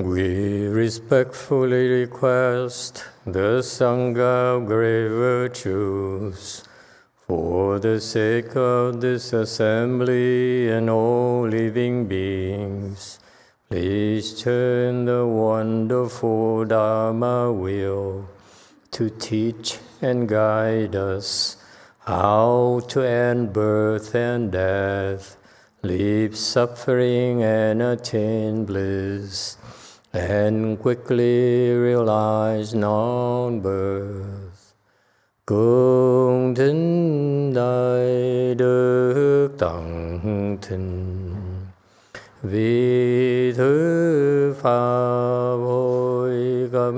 We respectfully request the Sangha of great virtues, for the sake of this assembly and all living beings, please turn the wonderful Dharma wheel to teach and guide us how to end birth and death, leave suffering and attain bliss, and quickly realize non-birth. Cung thính đại đức tận thịnh, vì thứ pháp hội cập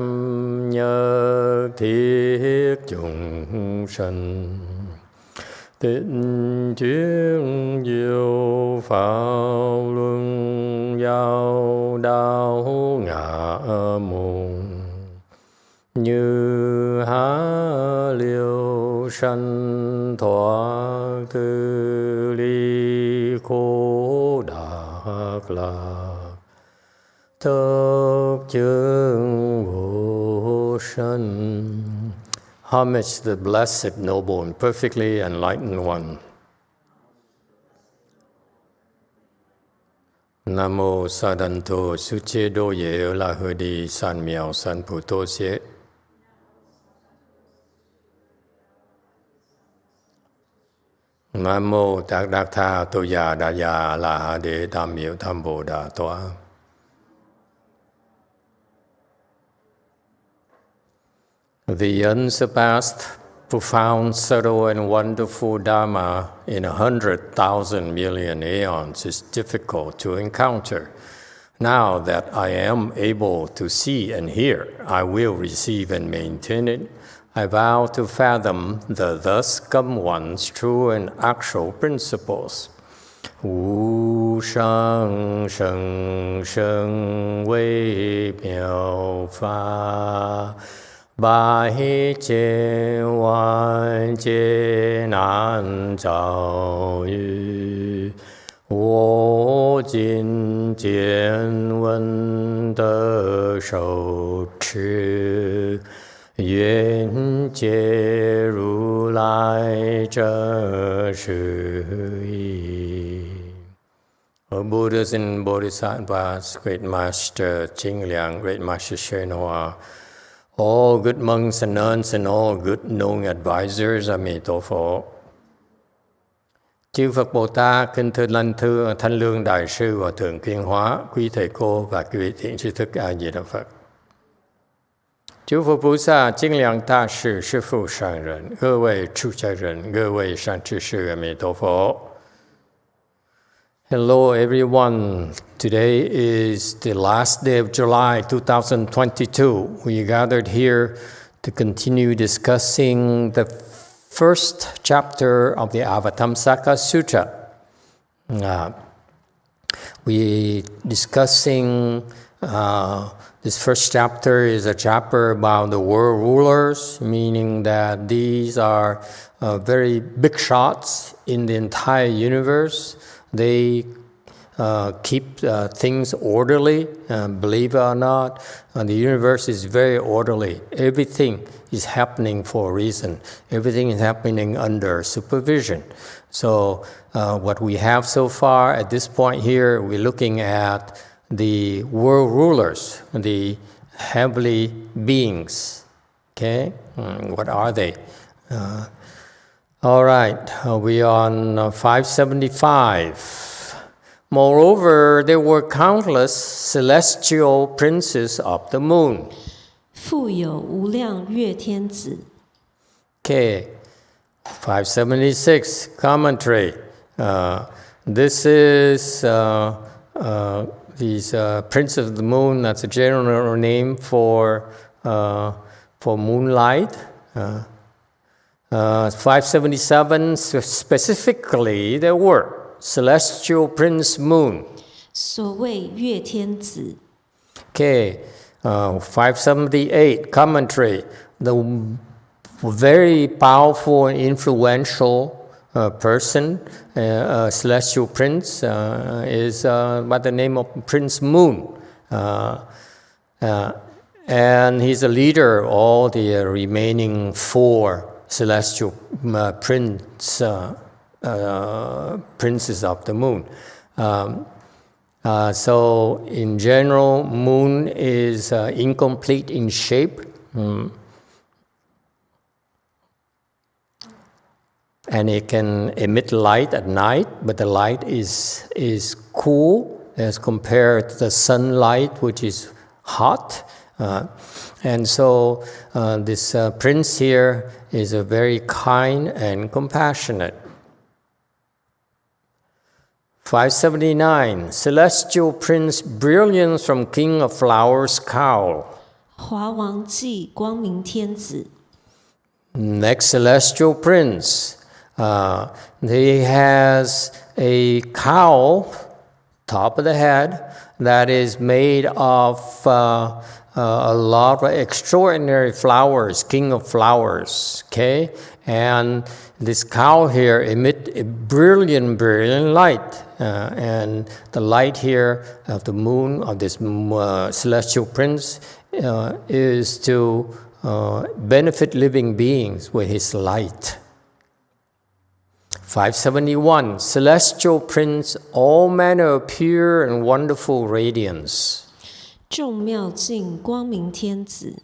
nhật thiết chúng sanh, tịnh chuyên diệu pháp luân giao đạo ngã môn, như há liêu sanh thoát tư ly khổ đắc lạc, thất chứng vô sanh. Homage to the Blessed, Noble, and Perfectly Enlightened One. Namo Sadanto Suche Doye La Hudi San Miao San Puto Xie. Namo Takdakta Toya Daya La Hade Dhammyo Dhammo Da Toa. The unsurpassed, profound, subtle, and wonderful Dharma in 100,000 million aeons is difficult to encounter. Now that I am able to see and hear, I will receive and maintain it. I vow to fathom the thus come one's true and actual principles. Wu shang sheng sheng wei miao fa, Bái chế hoàn chế nan zào yu, wo jin jian wen de shou chi, yuan jie ru lai zhe shi yi. O Buddhas and Bodhisattvas, Great Master Ching Liang, Great Master YongHua, all good monks and nuns and all good knowing advisors, Emitofuo. Chư Phật Bồ Tát, kính thưa Lanh Thưa, Thanh Lương Đại Sư và Thượng Kiên Hóa, quý thầy cô và quý vị thiện tri thức A Di Đà Phật. Chư Phật Bồ Tát, Ching Liang Đại Sư, Sư Phụ Sang人, 各位出家人，各位善知识，阿弥陀佛。Hello everyone. Today is the last day of July 2022. We gathered here to continue discussing the first chapter of the Avatamsaka Sutra. We discussing this first chapter is a chapter about the world rulers, meaning that these are very big shots in the entire universe. They keep things orderly. Believe it or not, the universe is very orderly. Everything is happening for a reason. Everything is happening under supervision. So what we have so far at this point here, we're looking at the world rulers, the heavenly beings. Okay? What are they? All right, we are on 575. Moreover, there were countless celestial princes of the moon. 复有无量月天子。 Okay, 576, commentary. This is these princes of the moon, that's a general name for moonlight. 577, specifically, there were celestial prince moon. 所谓月天子。 Okay, 578, commentary. The very powerful and influential person, celestial prince, is by the name of Prince Moon. And he's a leader of all the remaining 4 celestial princes of the moon. So in general, moon is incomplete in shape. And it can emit light at night, but the light is cool as compared to the sunlight, which is hot. And so this prince here is a very kind and compassionate. 579, celestial prince, brilliance from king of flowers, cowl. 华王纪光明天子。 Next celestial prince, he has a cowl, top of the head, that is made of a lot of extraordinary flowers, king of flowers, okay? And this cowl here emits a brilliant light. And the light here of the moon, of this celestial prince, is to benefit living beings with his light. 571, celestial prince, all manner of pure and wonderful radiance. 众妙境光明天子。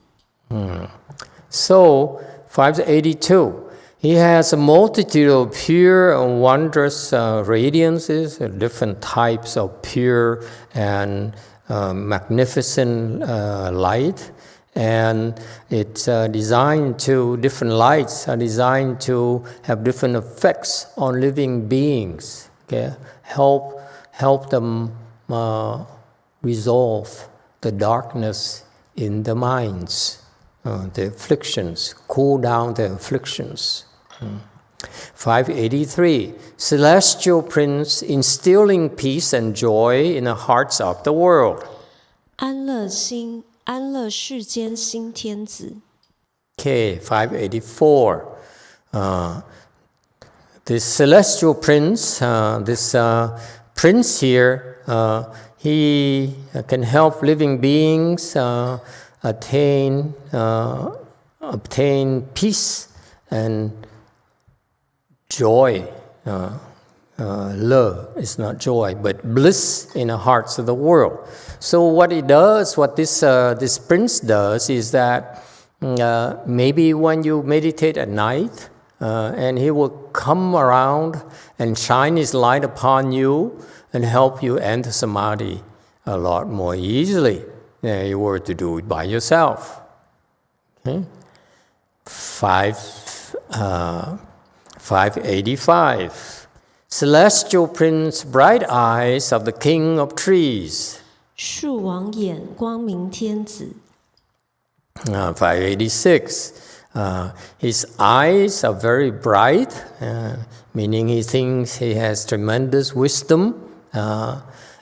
So, 582, he has a multitude of pure and wondrous radiances, different types of pure and magnificent light. And it's designed to, different lights are designed to have different effects on living beings. Okay? Help them resolve the darkness in the minds, the afflictions, cool down the afflictions. 583, celestial prince, instilling peace and joy in the hearts of the world. 安乐心，安乐世间新天子。 Okay, 584. This celestial prince, this prince here, he can help living beings obtain peace and joy. Love is not joy, but bliss in the hearts of the world. So what he does, what this prince does, is that maybe when you meditate at night, and he will come around and shine his light upon you and help you enter samadhi a lot more easily than you were to do it by yourself. Okay? 585. Celestial prince, bright eyes of the king of trees. 树王眼光明天子。 586. His eyes are very bright, meaning he thinks he has tremendous wisdom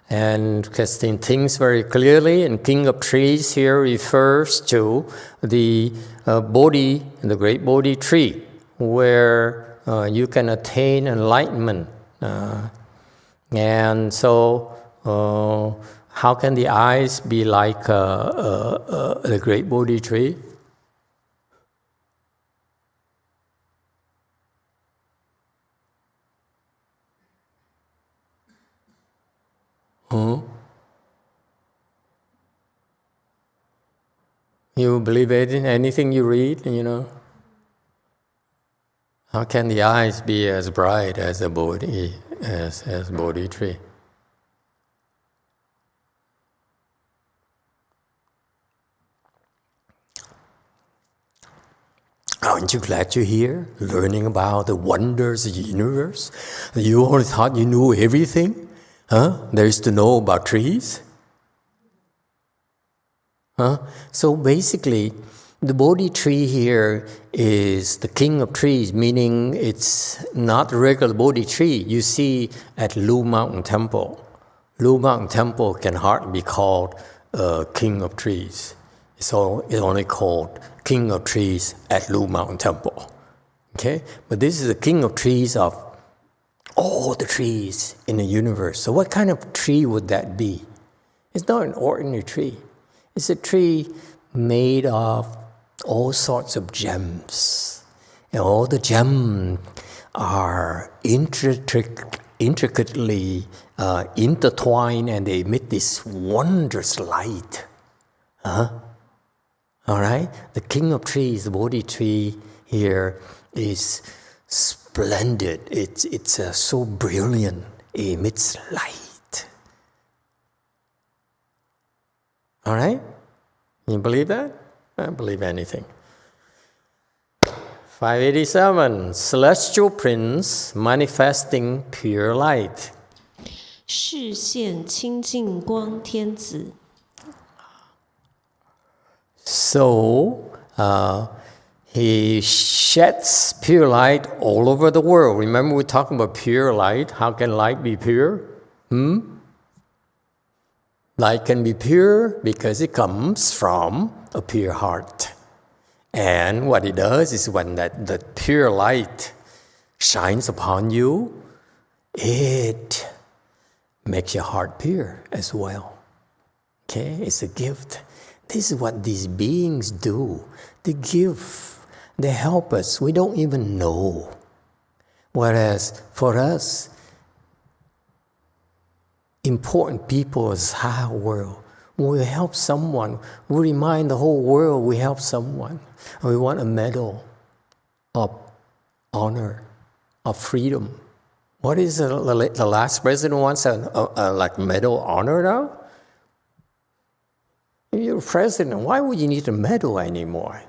and can see things very clearly. And king of trees here refers to the bodhi, the great bodhi tree, where you can attain enlightenment. And so, how can the eyes be like the great bodhi tree? You believe it in anything you read, you know? How can the eyes be as bright as a bodhi, as bodhi tree? Aren't you glad you're here, learning about the wonders of the universe? You only thought you knew everything? There is to know about trees? So basically, the Bodhi tree here is the king of trees, meaning it's not a regular Bodhi tree you see at Lu Mountain Temple. Lu Mountain Temple can hardly be called king of trees. It's only called king of trees at Lu Mountain Temple. Okay? But this is the king of trees of all the trees in the universe. So what kind of tree would that be? It's not an ordinary tree. It's a tree made of all sorts of gems. And all the gems are intricately intertwined, and they emit this wondrous light. All right? The king of trees, the Bodhi tree here, is splendid. It's so brilliant. It emits light. All right? You believe that? I don't believe anything. 587, celestial prince manifesting pure light. 示现清净光天子。 So, he sheds pure light all over the world. Remember, we're talking about pure light. How can light be pure? Light can be pure because it comes from a pure heart. And what it does is when that pure light shines upon you, it makes your heart pure as well. Okay? It's a gift. This is what these beings do. They give. They help us. We don't even know. Whereas for us, important people is our world. When we help someone, we remind the whole world we help someone. And we want a medal of honor, of freedom. What is the last president wants like medal of honor now? If you're president, why would you need a medal anymore?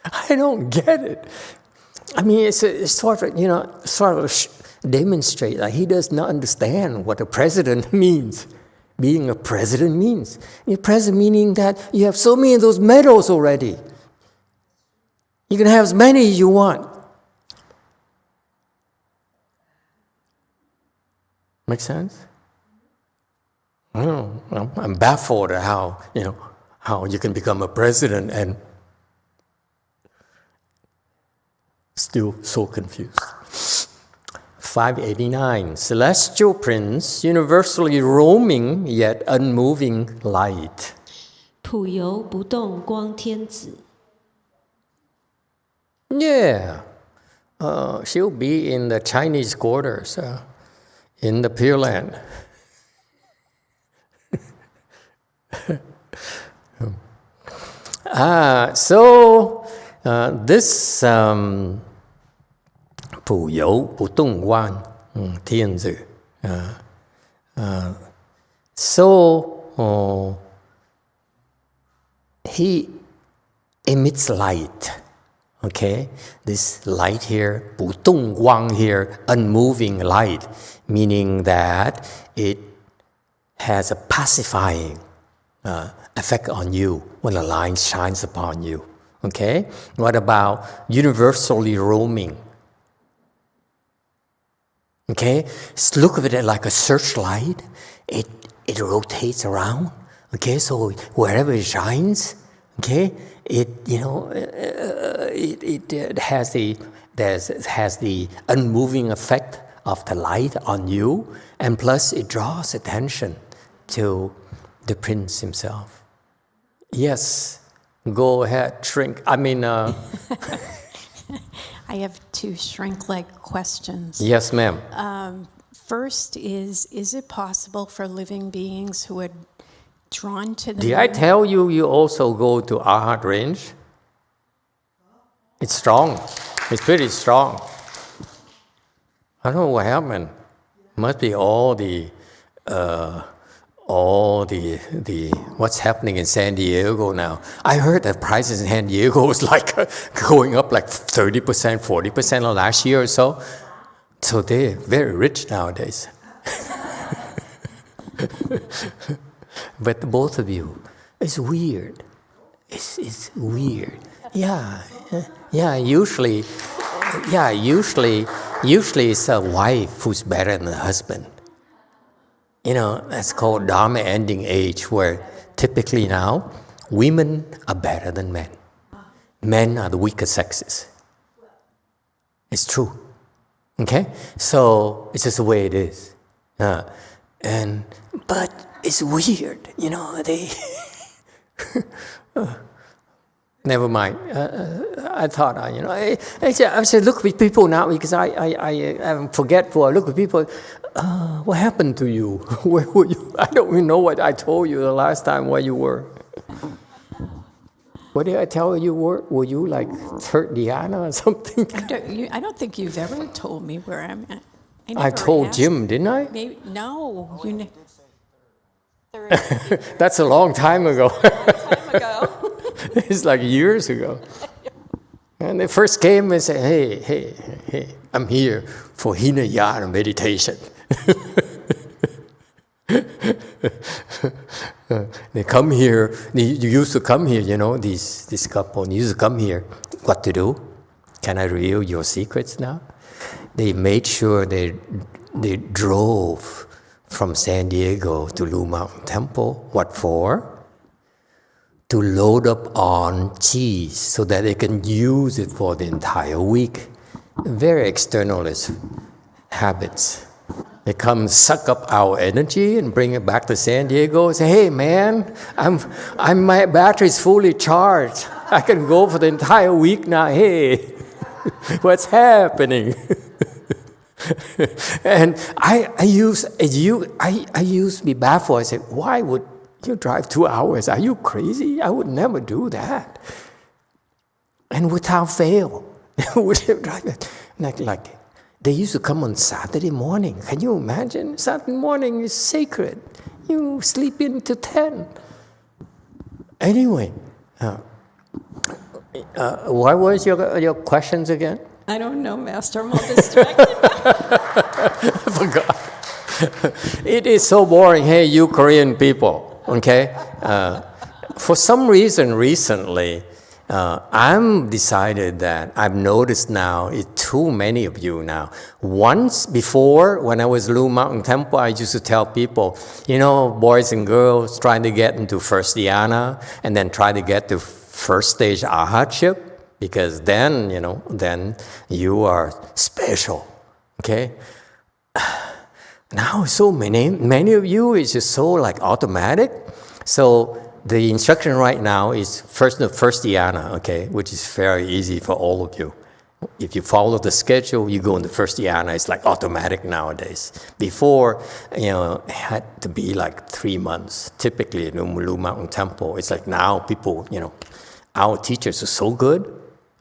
I don't get it. I mean, it's sort of demonstrate that he does not understand what a president means. Being a president means. You're president meaning that you have so many of those medals already. You can have as many as you want. Make sense? I don't know. I'm baffled at how you can become a president and still so confused. 589, celestial prince, universally roaming yet unmoving light. 普游不动光天子。 Yeah, she'll be in the Chinese quarters, in the Pure Land. This 普游不动光天子 he emits light. Okay, this light here, 不动光 here, unmoving light, meaning that it has a pacifying effect on you when the light shines upon you. Okay, what about universally roaming? Okay, so look at it like a searchlight. It rotates around. Okay, so wherever it shines, okay, it has the unmoving effect of the light on you, and plus it draws attention to the prince himself. Yes, go ahead, shrink. I have two shrink-like questions. Yes, ma'am. First is it possible for living beings who are drawn to the... Did I tell you also go to Arhat range? It's strong. It's pretty strong. I don't know what happened. Must be all the what's happening in San Diego now. I heard that prices in San Diego was like going up like 30%, 40% last year or so. So they're very rich nowadays. But both of you, it's weird. It's weird. Yeah. Usually it's a wife who's better than the husband. That's called Dharma ending age, where typically now women are better than men. Men are the weaker sexes. It's true. Okay? So it's just the way it is. But it's weird, they... Never mind. I thought, I said, look at people now, because I am forgetful. I look at people, what happened to you? Where were you? I don't even know what I told you the last time where you were. What did I tell you were? Were you like third dhyana or something? I don't think you've ever told me where I'm at. I told Jim, didn't I? Maybe, no. That's a long time ago. Time ago. It's like years ago. And they first came and said, hey, I'm here for Hinayana meditation. They come here, you used to come here, this couple used to come here. What to do? Can I reveal your secrets now? They made sure they drove from San Diego to Blue Mountain Temple. What for? To load up on cheese so that they can use it for the entire week. Very externalist habits. They come suck up our energy and bring it back to San Diego. Say, hey man, my battery's fully charged. I can go for the entire week now. Hey, what's happening? And I used to be baffled. I said, why would you drive 2 hours? Are you crazy? I would never do that. And without fail, would you drive it? Like they used to come on Saturday morning. Can you imagine? Saturday morning is sacred. You sleep in till 10. Anyway, what was your questions again? I don't know, Master. I'm all distracted. I forgot. It is so boring. Hey, you Korean people, okay? For some reason recently, I'm decided that I've noticed now, it's too many of you now. Once before, when I was Blue Mountain Temple, I used to tell people, boys and girls trying to get into first dhyana and then try to get to first stage arhatship, because then, then you are special, okay? Now so many of you, it's just so like automatic. So the instruction right now is first dhyana, okay, which is very easy for all of you. If you follow the schedule, you go into first dhyana. It's like automatic nowadays. Before, it had to be like 3 months. Typically in Blue Mountain Temple, it's like now people, our teachers are so good,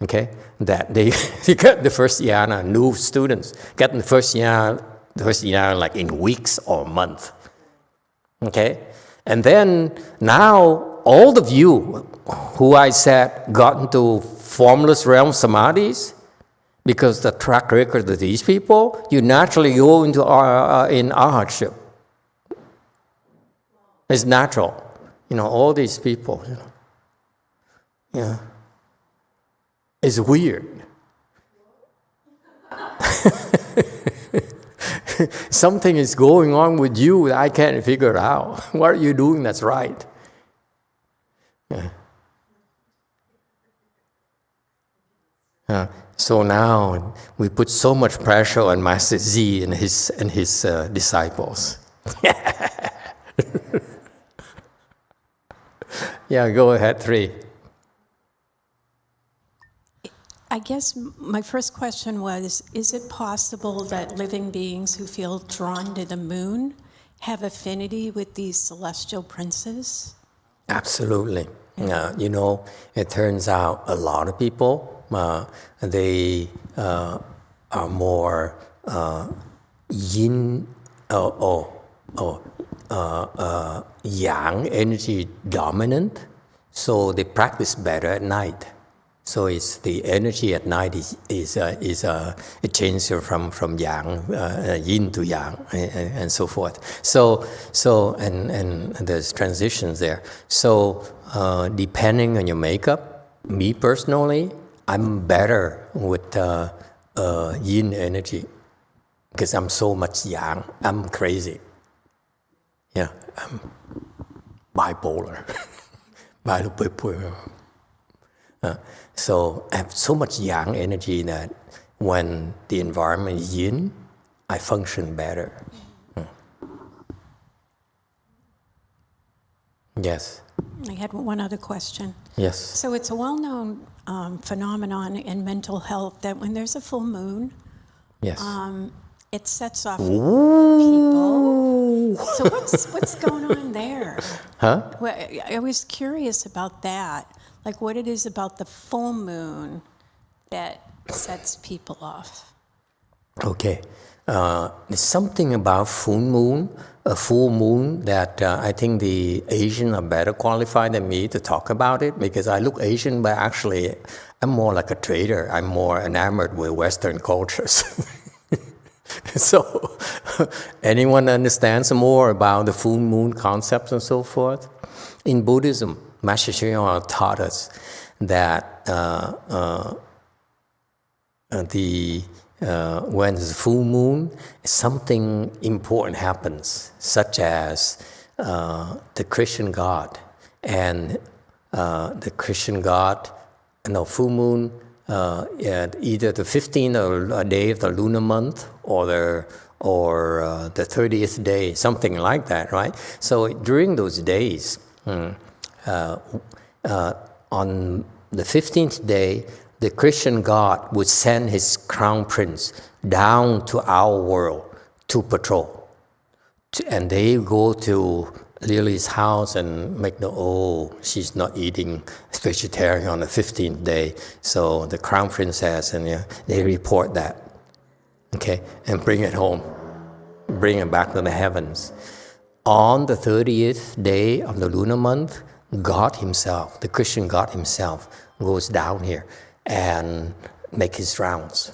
okay, that they get the first dhyana. New students get the first dhyana like in weeks or a month, okay. And then now, all of you who I said got into formless realm samadhis, because the track record of these people, you naturally go into in arhatship. It's natural. All these people, Yeah. It's weird. Something is going on with you that I can't figure out. What are you doing that's right? So now we put so much pressure on Master Z and his disciples. Yeah, go ahead, 3. I guess my first question was, is it possible that living beings who feel drawn to the moon have affinity with these celestial princes? Absolutely. It turns out a lot of people, they are more yin yang energy dominant, so they practice better at night. So it's the energy at night it changes from yang, yin to yang, and so forth. So and there's transitions there. So depending on your makeup, me personally, I'm better with yin energy because I'm so much yang. I'm crazy. Yeah, I'm bipolar. Bipolar. So I have so much yang energy that when the environment is yin, I function better. Yes. I had one other question. Yes. So it's a well-known phenomenon in mental health that when there's a full moon, Yes. it sets off people. Ooh. So what's going on there? Huh? Well, I was curious about that, like what it is about the full moon that sets people off. Okay. There's something about a full moon that I think the Asian are better qualified than me to talk about it, because I look Asian, but actually I'm more like a trader. I'm more enamored with Western cultures. So anyone understands more about the full moon concepts and so forth? In Buddhism, Master YongHua taught us that when it's full moon, something important happens, such as the Christian God. And the Christian God, full moon, either the 15th day of the lunar month or the 30th day, something like that, right? So during those days, on the 15th day, the Christian God would send his crown prince down to our world to patrol. And they go to Lily's house and make she's not eating vegetarian on the 15th day. So the crown princess, and they report that, okay, and bring it home, bring it back to the heavens. On the 30th day of the lunar month, God himself, the Christian God himself, goes down here and make his rounds.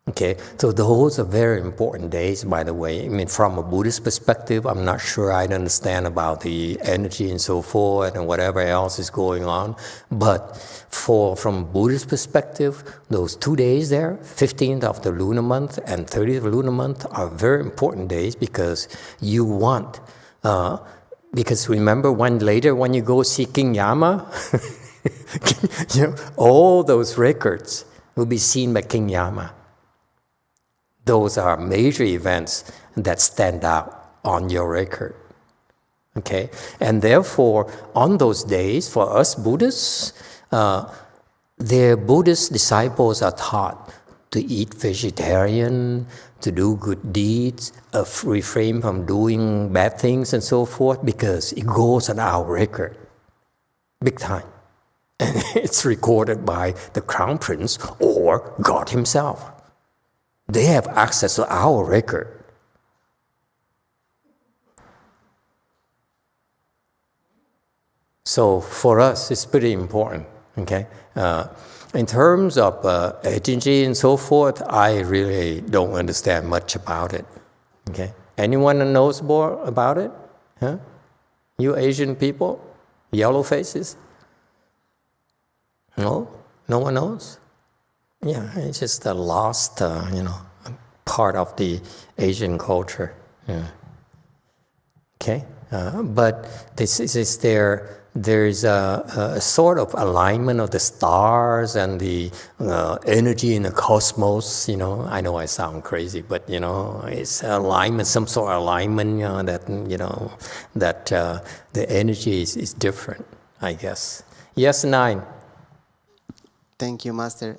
Okay, so those are very important days, by the way. I mean, from a Buddhist perspective, I'm not sure I understand about the energy and so forth and whatever else is going on. But from a Buddhist perspective, those 2 days there, 15th of the lunar month and 30th of the lunar month, are very important days, because you want, because remember when you go see King Yama, all those records will be seen by King Yama. Those are major events that stand out on your record. Okay? And therefore, on those days, for us Buddhists, their Buddhist disciples are taught to eat vegetarian, to do good deeds, refrain from doing bad things and so forth, because it goes on our record. Big time. And it's recorded by the Crown Prince or God himself. They have access to our record. So for us, it's pretty important, okay? In terms of agency and so forth, I really don't understand much about it, okay? Anyone that knows more about it? Huh? You Asian people? Yellow faces? No? No one knows? Yeah, it's just a lost, part of the Asian culture. Yeah. Okay, but this is there's a sort of alignment of the stars and the energy in the cosmos. I know I sound crazy, but it's alignment, some sort of alignment. That the energy is different, I guess. Yes, 9. Thank you, Master.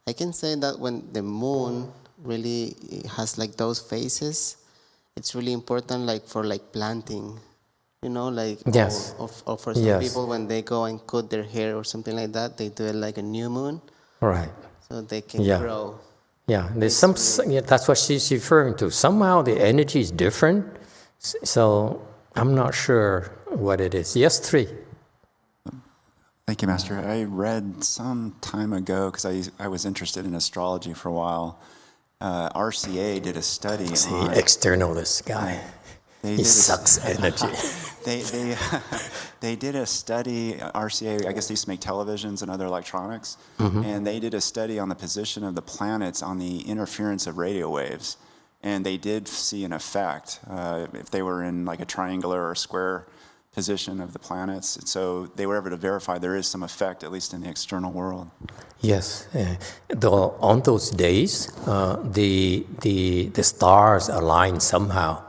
I can say that when the moon really has like those phases, it's really important, like for like planting, Yes. or for some people when they go and cut their hair or something like that, they do it like a new moon, Right. so they can grow. Yeah, there's that's what she's referring to. Somehow the energy is different, so I'm not sure what it is. Yes, 3. Thank you, Master. I read some time ago, because I was interested in astrology for a while. RCA did a study on... externalist guy. He sucks energy. They did a study, RCA, I guess they used to make televisions and other electronics, and they did a study on the position of the planets on the interference of radio waves. And they did see an effect if they were in like a triangular or square position of the planets. And so they were able to verify there is some effect, at least in the external world. Yes. On those days, the stars align somehow.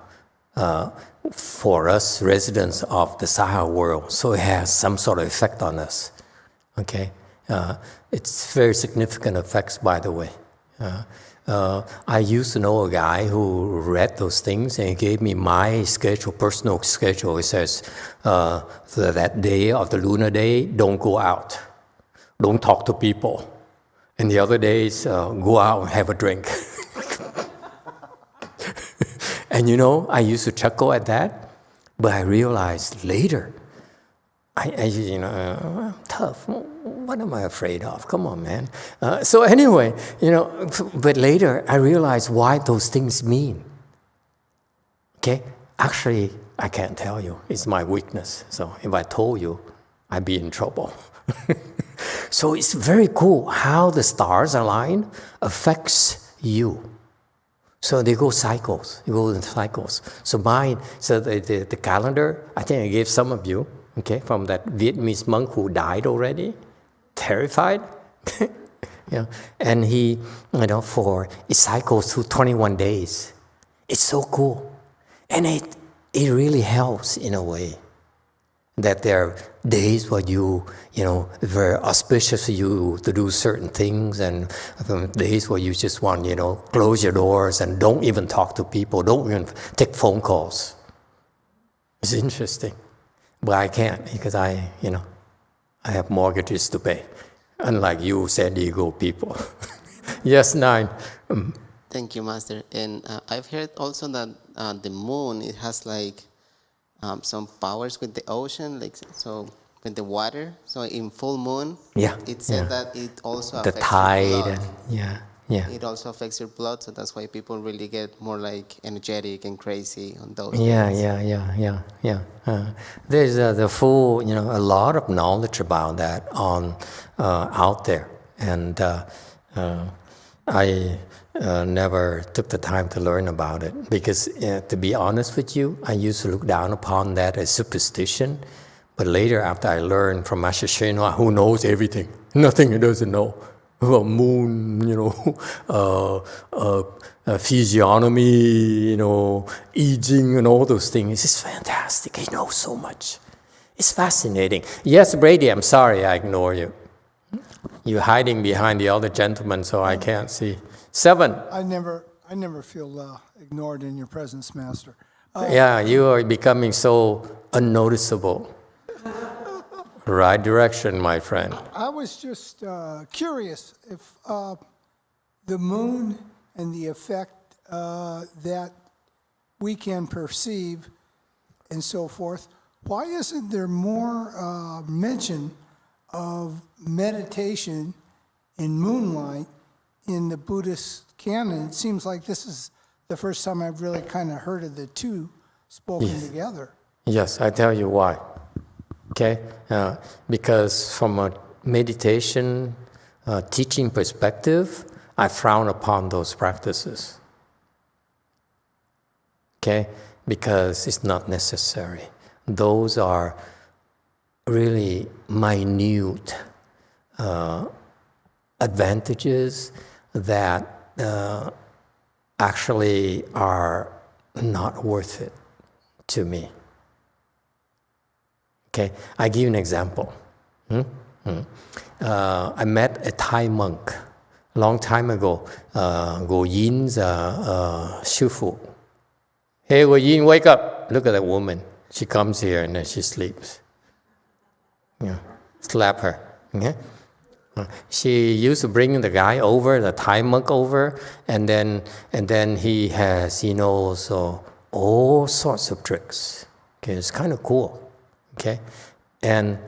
for us residents of the Sahara world, so it has some sort of effect on us. Okay, it's very significant effects, by the way. I used to know a guy who read those things and he gave me my schedule, personal schedule. It says that day of the lunar day, don't go out, don't talk to people, and the other days go out and have a drink. And you know, I used to chuckle at that, but I realized later, I'm tough. What am I afraid of? Come on, man. So anyway, but later I realized why those things mean. Okay? Actually, I can't tell you. It's my weakness. So if I told you, I'd be in trouble. So it's very cool how the stars align affects you. So they go cycles. You go in cycles. So mine, the calendar, I think I gave some of you, okay, from that Vietnamese monk who died already, terrified. And he, it cycles through 21 days. It's so cool. And it really helps in a way. That there are days where very auspicious for you to do certain things, and days where you just want, close your doors and don't even talk to people, don't even take phone calls. It's interesting. But I can't because I have mortgages to pay, unlike you San Diego people. Yes, 9. Thank you, Master. And I've heard also that the moon, it has some powers with the ocean, so with the water. So in full moon, it said that it also affects the tide, your blood. And It also affects your blood, so that's why people really get more energetic and crazy on those days. There's the full, a lot of knowledge about that out there, and I never took the time to learn about it because, to be honest with you, I used to look down upon that as superstition. But later, after I learned from Master Shenhua, who knows everything, nothing he doesn't know about moon, physiognomy, I Ching, and all those things. It's fantastic. He knows so much. It's fascinating. Yes, Brady, I'm sorry I ignore you. You're hiding behind the other gentleman, so I can't see. 7. I never feel ignored in your presence, Master. You are becoming so unnoticeable. Right direction, my friend. I was just curious if the moon and the effect that we can perceive and so forth, why isn't there more mention of meditation in moonlight in the Buddhist canon? It seems like this is the first time I've really kind of heard of the two spoken together. Yes, I tell you why. Okay, because from a meditation teaching perspective, I frown upon those practices. Okay, because it's not necessary. Those are really minute advantages that actually are not worth it to me. Okay, I give you an example. I met a Thai monk a long time ago, Go Yin's Shifu. Hey, Go Yin, wake up. Look at that woman. She comes here and then she sleeps. Slap her. Okay? She used to bring the guy over, the Thai monk over, and then he has, all sorts of tricks. Okay, it's kind of cool. Okay, and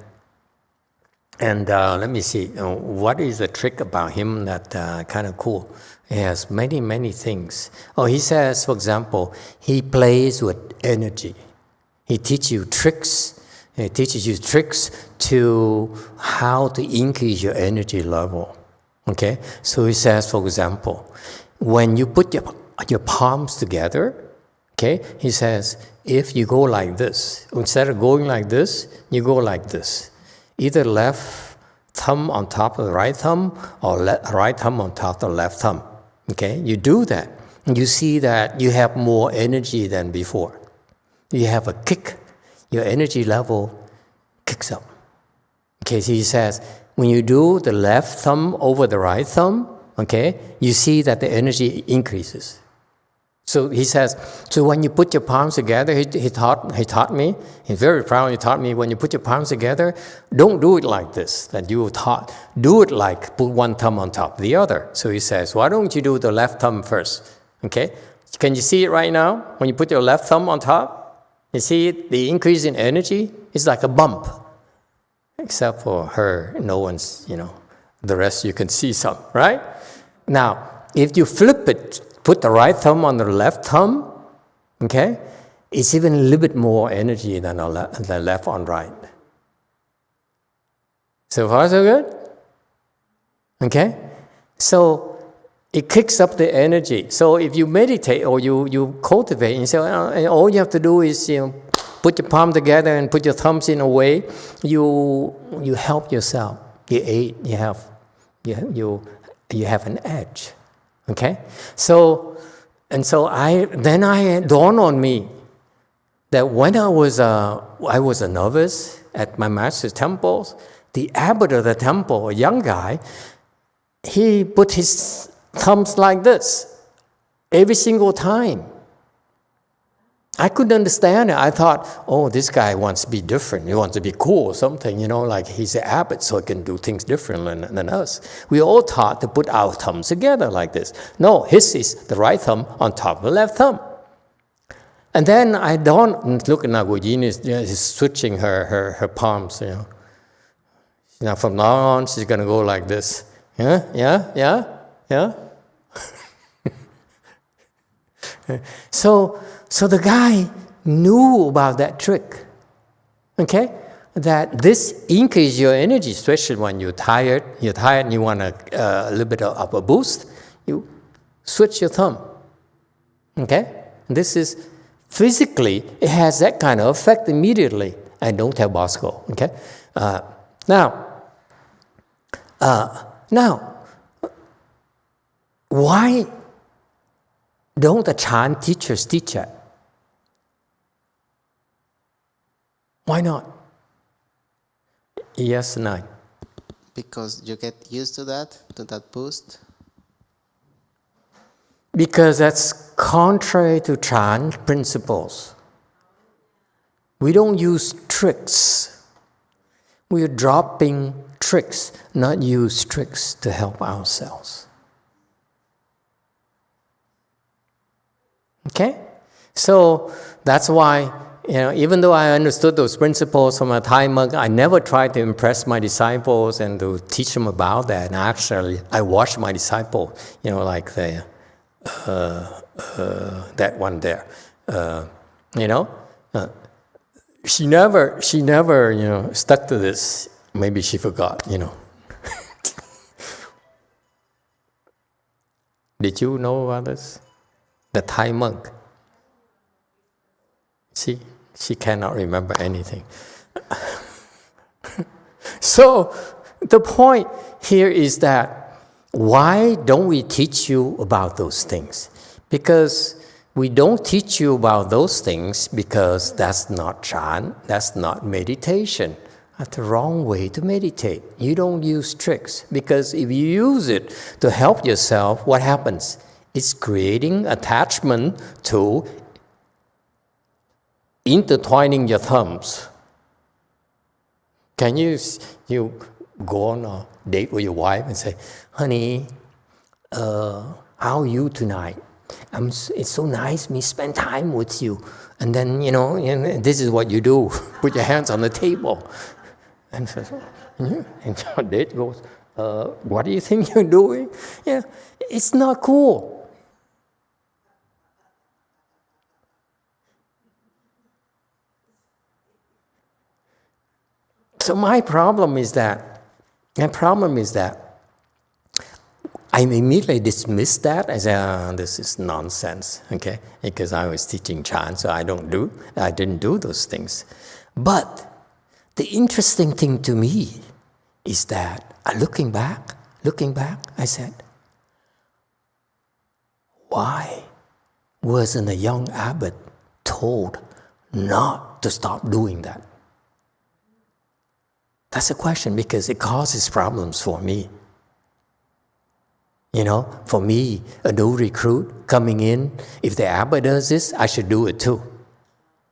let me see. What is the trick about him that kind of cool? He has many things. He says, for example, he plays with energy. He teaches you tricks. He teaches you tricks to how to increase your energy level. Okay, so he says, for example, when you put your palms together, okay, he says, if you go like this, instead of going like this, you go like this. Either left thumb on top of the right thumb or right thumb on top of the left thumb. Okay, you do that. You see that you have more energy than before. you have a kick, your energy level kicks up. Okay, so he says, when you do the left thumb over the right thumb, okay, you see that the energy increases. So he says, so when you put your palms together, he taught me, he's very proud, he taught me, when you put your palms together, don't do it like this, that you were taught. Do it like put one thumb on top of the other. So he says, why don't you do the left thumb first? Okay, can you see it right now? When you put your left thumb on top, you see it, the increase in energy is like a bump. Except for her, no one's, the rest you can see some, right? Now, if you flip it, put the right thumb on the left thumb, okay, it's even a little bit more energy than the left on right. So far, so good? Okay? So it kicks up the energy. So if you meditate or you cultivate, and say, and all you have to do is, put your palm together and put your thumbs in a way, you help yourself. You aid, you have an edge. Okay? So it dawned on me that when I was a novice at my master's temples, the abbot of the temple, a young guy, he put his thumbs like this every single time. I couldn't understand it. I thought, oh, this guy wants to be different. He wants to be cool or something, like he's an abbot, so he can do things differently than us. We all taught to put our thumbs together like this. No, his is the right thumb on top of the left thumb. And then I don't look at Nagujin is switching her palms, Now from now on, she's going to go like this. Yeah. So the guy knew about that trick, okay? That this increases your energy, especially when you're tired and you want a little bit of a boost, you switch your thumb, okay? This is physically, it has that kind of effect immediately. And don't tell Bosco, okay? Now, why don't the Chan teachers teach it? Why not? Yes, no. Because you get used to that boost. Because that's contrary to Chan principles. We don't use tricks. We are dropping tricks, not use tricks to help ourselves. Okay? So that's why, even though I understood those principles from a Thai monk, I never tried to impress my disciples and to teach them about that. And actually, I watched my disciple, like that one there, she never, stuck to this. Maybe she forgot, Did you know about this? The Thai monk. She cannot remember anything. So the point here is that why don't we teach you about those things? Because we don't teach you about those things because that's not Chan, that's not meditation. That's the wrong way to meditate. You don't use tricks because if you use it to help yourself, what happens? It's creating attachment to intertwining your thumbs. Can you go on a date with your wife and say, honey, how are you tonight? It's so nice me spend time with you. And then, this is what you do. Put your hands on the table. And says, and your date goes, what do you think you're doing? It's not cool. So my problem is that I immediately dismissed that as this is nonsense, okay? Because I was teaching Chan, so I didn't do those things. But the interesting thing to me is that looking back, I said, why wasn't a young abbot told not to stop doing that? That's a question because it causes problems for me. You know, for me, a new recruit coming in, if the Abba does this, I should do it too.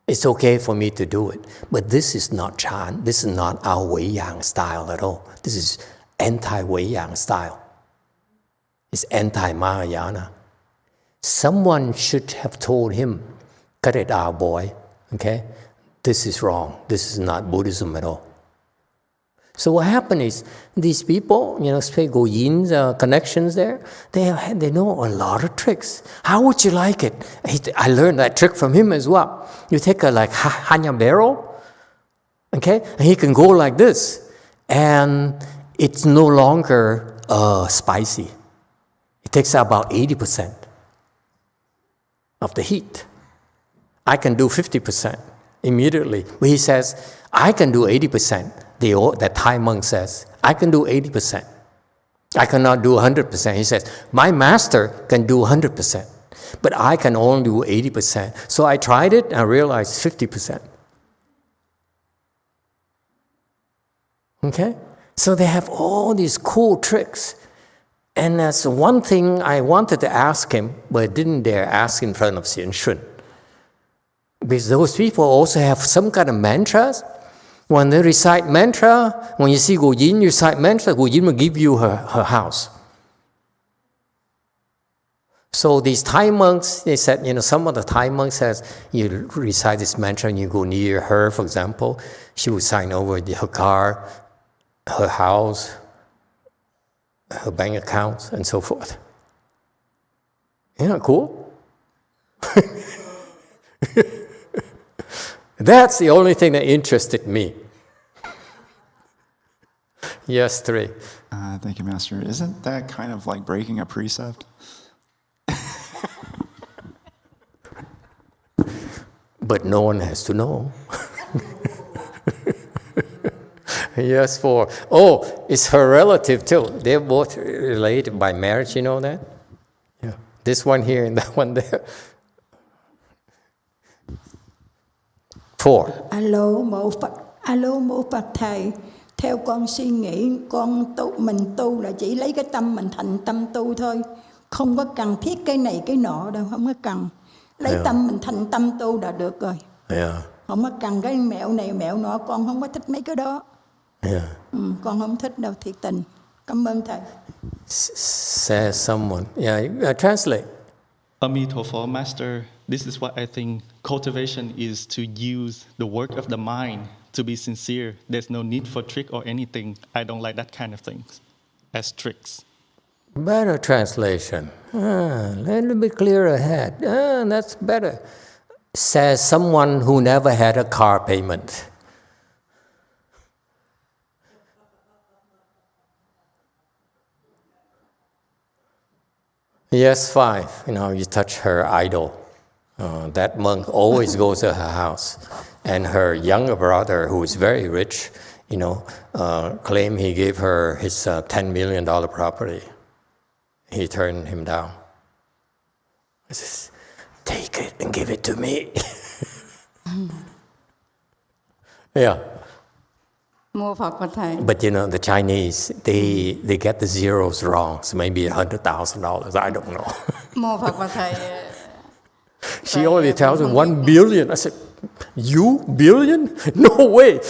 It's okay for me to do it. But this is not Chan. This is not our Wei Yang style at all. This is anti-Wei Yang style. It's anti-Mahayana. Someone should have told him, cut it out, boy. Okay? This is wrong. This is not Buddhism at all. So what happened is, these people, you know, say Goyin's connections there, they know a lot of tricks. How would you like it? I learned that trick from him as well. You take a like hanya barrel, okay, and he can go like this, and it's no longer spicy. It takes about 80% of the heat. I can do 50% immediately. But he says, I can do 80%. The Thai monk says, I can do 80%. I cannot do 100%. He says, my master can do 100%, but I can only do 80%. So I tried it and I realized 50%. Okay? So they have all these cool tricks. And that's one thing I wanted to ask him, but didn't dare ask in front of Xian Shun. Because those people also have some kind of mantras. When they recite mantra, when you see Goyin recite mantra, Goyin will give you her house. So these Thai monks, they said, you know, some of the Thai monks says, you recite this mantra and you go near her, for example, she will sign over her car, her house, her bank accounts, and so forth. Isn't that cool? That's the only thing that interested me. Yes, 3. Thank you, Master. Isn't that kind of like breaking a precept? But no one has to know. Yes, 4. Oh, it's her relative too. They're both related by marriage, you know that? Yeah. This one here and that one there. 4. Alo mô Phật Thầy, theo con suy nghĩ mình tu là chỉ lấy cái tâm mình thành tâm tu thôi, không có cần thiết cái này cái nọ đâu, không có cần. Lấy tâm mình thành tâm tu là được rồi. Không có cần cái mẹo này mẹo nọ, con không có thích mấy cái đó. Con không thích đâu, thiệt tình. Cảm ơn Thầy. Says someone. Yeah, translate. Emitofuo, Master, this is what I think cultivation is, to use the work of the mind to be sincere. There's no need for trick or anything. I don't like that kind of things as tricks. Better translation. A little bit clearer ahead. That's better. Says someone who never had a car payment. Yes, 5. You know, you touch her idol. That monk always goes to her house. And her younger brother, who is very rich, you know, claimed he gave her his $10 million property. He turned him down. He says, take it and give it to me. Yeah. But you know, the Chinese, they get the zeros wrong, so maybe $100,000. I don't know. She only tells him 1 billion. I said, you billion? No way.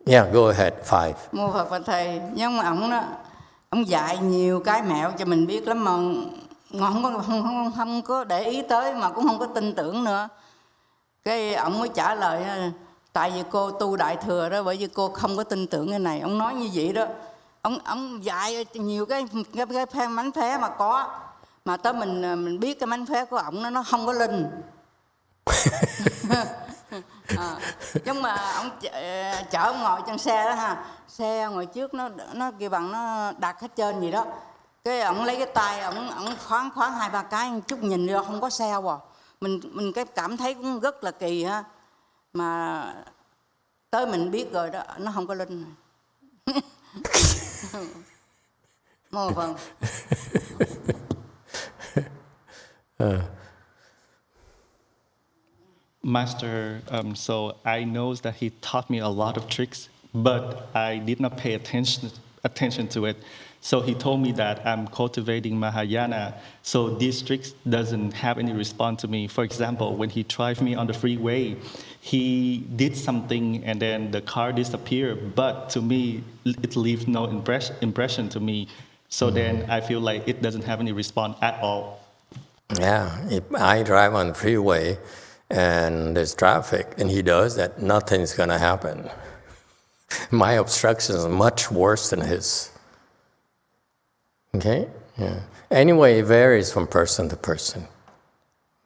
Yeah, go ahead. 5. Mô Phật Thầy, nhưng mà ông dạy nhiều cái mẹo cho mình biết lắm mà không có để ý tới, mà cũng không có tin tưởng nữa. Cái ông mới trả lời, tại vì cô tu đại thừa đó, bởi vì cô không có tin tưởng cái này. Ông nói như vậy đó. Ông dạy nhiều cái mánh khóe mà có, mà tới mình biết cái mánh khóe của ông nó không có linh. Nhưng mà ông chở ông ngồi trên xe đó ha, xe ngồi trước nó kêu bằng nó đặt hết trên gì đó. Cái ông lấy cái tay ông khoáng 2-3 cái, chút nhìn ra không có xe à. Mình cái cảm thấy cũng rất là kỳ ha. Mà tới mình biết rồi đó, nó không có linh. Mô Phật. Master, so I know that he taught me a lot of tricks, but I did not pay attention to it. So he told me that I'm cultivating Mahayana, so these tricks doesn't have any response to me. For example, when he drive me on the freeway, he did something and then the car disappeared, but to me, it leaves no impression to me. So then I feel like it doesn't have any response at all. Yeah, if I drive on the freeway and there's traffic and he does that, nothing's going to happen. My obstruction is much worse than his. Okay? Yeah. Anyway, it varies from person to person.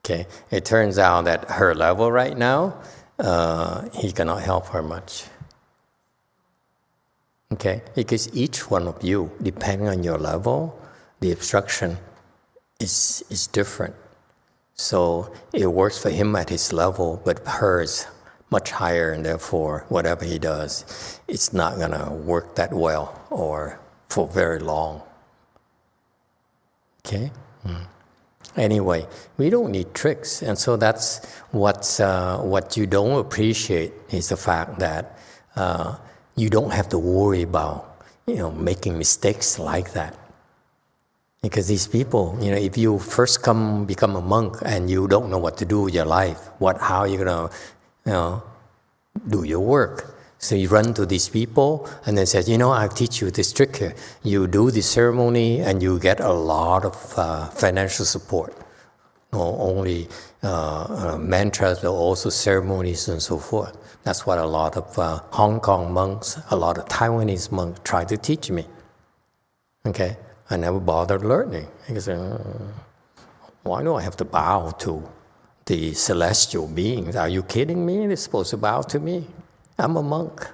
Okay? It turns out that her level right now, he cannot help her much. Okay? Because each one of you, depending on your level, the obstruction is different. So it works for him at his level, but hers much higher, and therefore whatever he does, it's not going to work that well or for very long. Okay? Anyway, we don't need tricks, and so that's what you don't appreciate is the fact that you don't have to worry about making mistakes like that. Because these people, if you first become a monk and you don't know what to do with your life, how are you going to, do your work? So you run to these people and they say, I'll teach you this trick here. You do the ceremony and you get a lot of financial support. Not only mantras, but also ceremonies and so forth. That's what a lot of Hong Kong monks, a lot of Taiwanese monks try to teach me. Okay? I never bothered learning. Because why do I have to bow to the celestial beings? Are you kidding me? They're supposed to bow to me. I'm a monk.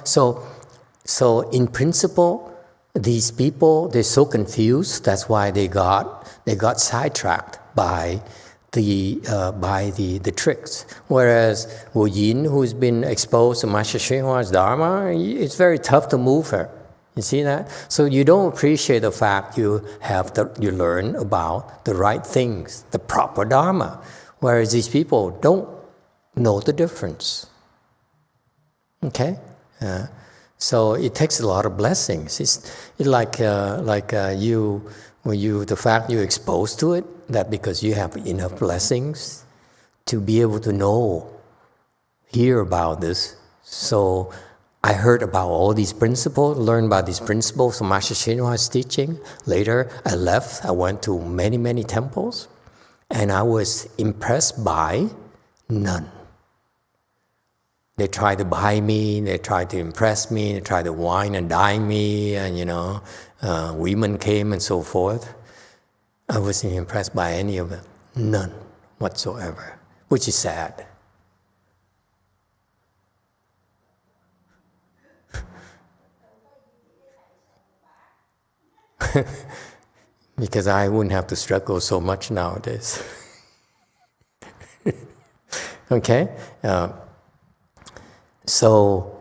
So in principle, these people, they're so confused. That's why they got sidetracked by the tricks. Whereas Wu Yin, who's been exposed to Master Hsien Hua's Dharma, it's very tough to move her. You see that? So you don't appreciate the fact you learn about the right things, the proper Dharma. Whereas these people don't know the difference. Okay? So it takes a lot of blessings. It's like the fact you're exposed to it, that because you have enough blessings to be able to hear about this. So I heard about all these principles, learned about these principles from Master Hsien Hua's teaching. Later, I left. I went to many, many temples, and I was impressed by none. They tried to buy me, they tried to impress me, they tried to wine and dine me, and women came and so forth. I wasn't impressed by any of them, none whatsoever, which is sad. Because I wouldn't have to struggle so much nowadays. Okay? So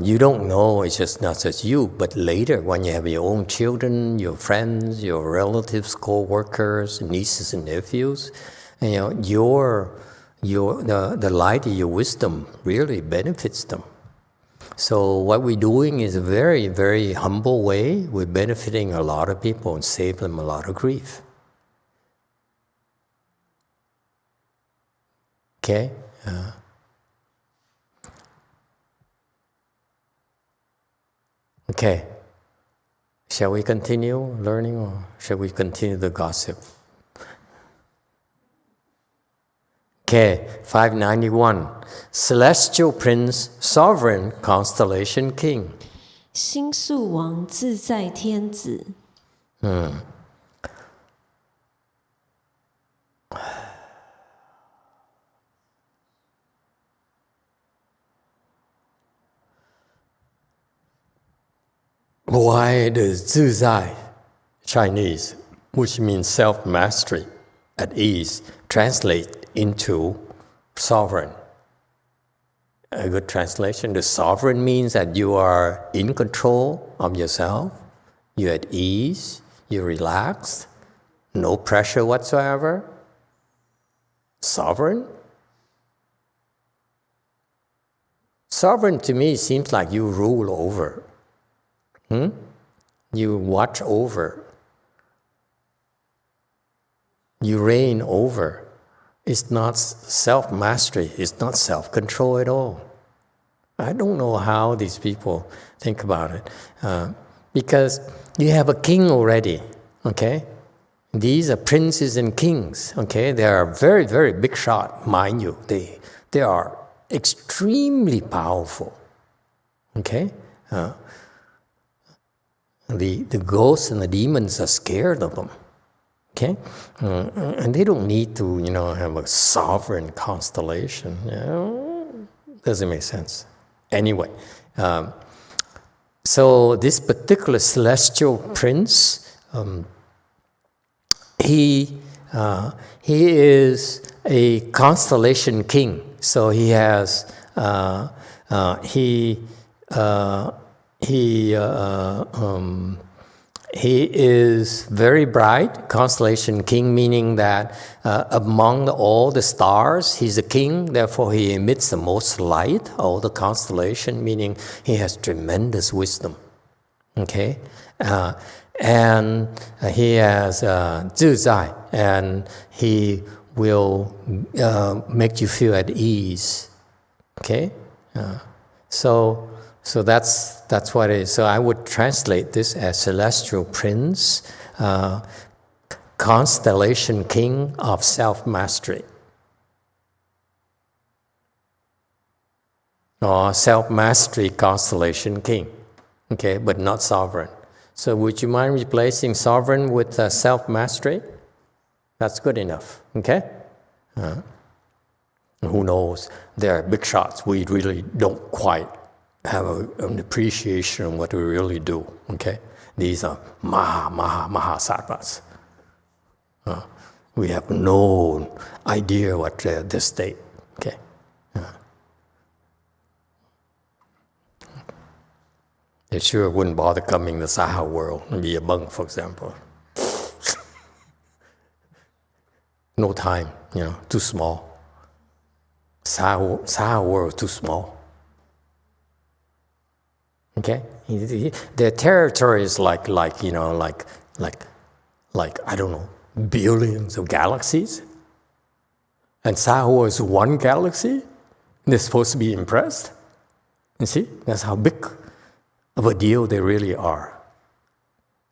you don't know, it's just not just you, but later when you have your own children, your friends, your relatives, co-workers, nieces and nephews, the light of your wisdom really benefits them. So what we're doing is a very, very humble way. We're benefiting a lot of people and save them a lot of grief. Okay? Okay. Shall we continue learning or shall we continue the gossip? Okay, 591. Celestial Prince, Sovereign, Constellation King. 星宿王自在天子。Why does 自在, Chinese, which means self-mastery, at ease, translate into sovereign? A good translation. The sovereign means that you are in control of yourself, you're at ease, you're relaxed, no pressure whatsoever. Sovereign? Sovereign to me seems like you rule over. You watch over. You reign over. It's not self-mastery. It's not self-control at all. I don't know how these people think about it. Because you have a king already, okay? These are princes and kings, okay? They are very, very big shot, mind you. They are extremely powerful, okay? The ghosts and the demons are scared of them, okay? And they don't need to, have a sovereign constellation. Doesn't make sense. Anyway, so this particular celestial prince, he is a constellation king. So he has he is very bright, constellation king, meaning that among all the stars, he's a king, therefore he emits the most light, all the constellation, meaning he has tremendous wisdom, okay? And he has 自在, and he will make you feel at ease, okay? So that's what it is. So I would translate this as celestial prince, constellation king of self-mastery. Or self-mastery constellation king, okay, but not sovereign. So would you mind replacing sovereign with self-mastery? That's good enough, okay? Who knows? There are big shots. We really don't quite have an appreciation of what we really do, okay? These are mahasattvas. We have no idea what their state, okay? They sure wouldn't bother coming to Saha world and be a monk, for example. No time, too small. Saha world too small. Okay, their territory is like I don't know, billions of galaxies, and Saha is one galaxy. They're supposed to be impressed. You see, that's how big of a deal they really are.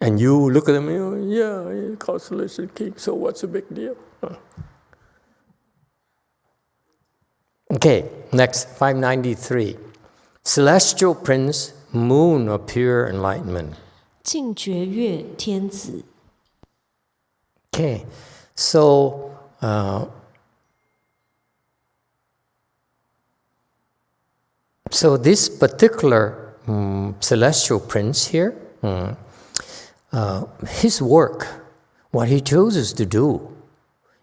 And you look at them, yeah, constellation king. So what's the big deal? Okay, next 593, celestial prince. Moon of pure enlightenment. 净觉月天子. Okay, so this particular celestial prince here, his work, what he chooses to do,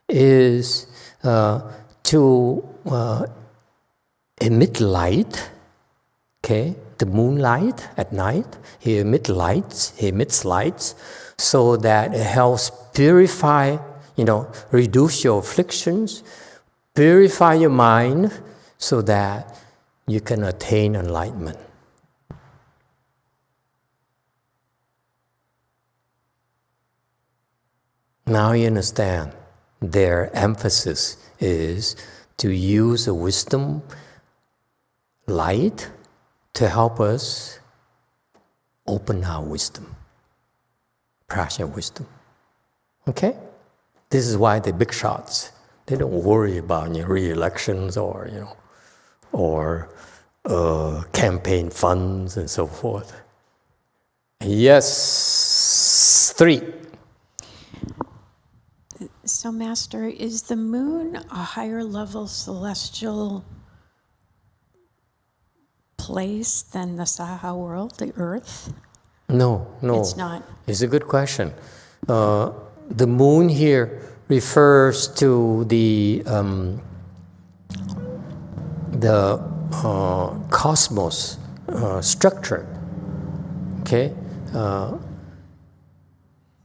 is to emit light. Okay. The moonlight at night, he emits lights, so that it helps purify, reduce your afflictions, purify your mind, so that you can attain enlightenment. Now you understand their emphasis is to use the wisdom, light, to help us open our wisdom, prajna wisdom. Okay? This is why the big shots, they don't worry about re-elections or campaign funds and so forth. Yes, 3. So, Master, is the moon a higher level celestial place than the Saha world, the earth? No. It's not. It's a good question. The moon here refers to the cosmos structure. Okay.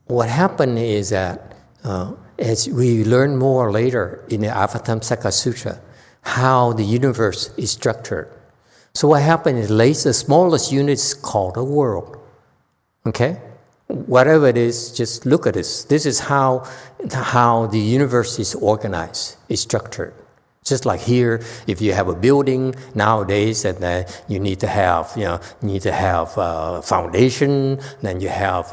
What happened is that as we learn more later in the Avatamsaka Sutra, how the universe is structured. So what happens is the smallest unit is called a world. Okay? Whatever it is, just look at this. This is how the universe is organized, is structured. Just like here, if you have a building nowadays, and you need to have, foundation. Then you have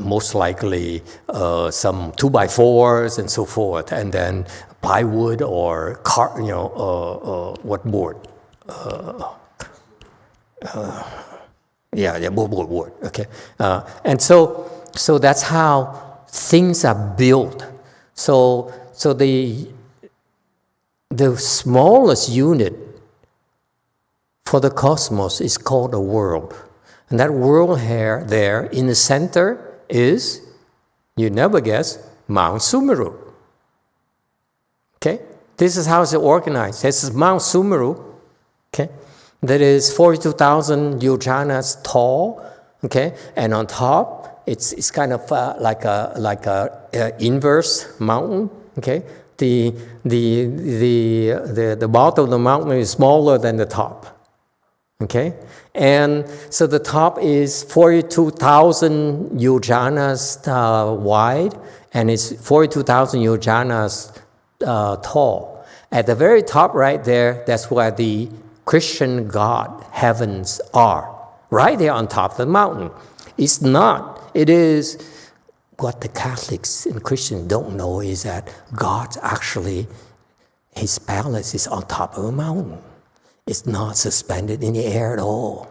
most likely some 2x4s and so forth, and then plywood or what board? Board. Okay, and so that's how things are built. So the smallest unit for the cosmos is called a world. And that world here, there in the center is, you never guess, Mount Sumeru. Okay? This is how it's organized. This is Mount Sumeru. Okay? That is 42,000 yojanas tall. Okay? And on top, it's kind of like a inverse mountain. Okay? The bottom of the mountain is smaller than the top, okay? And so the top is 42,000 yojanas wide, and it's 42,000 yojanas tall. At the very top right there, that's where the Christian God heavens are, right there on top of the mountain. It's not, it is... What the Catholics and Christians don't know is that God actually, his palace is on top of a mountain. It's not suspended in the air at all.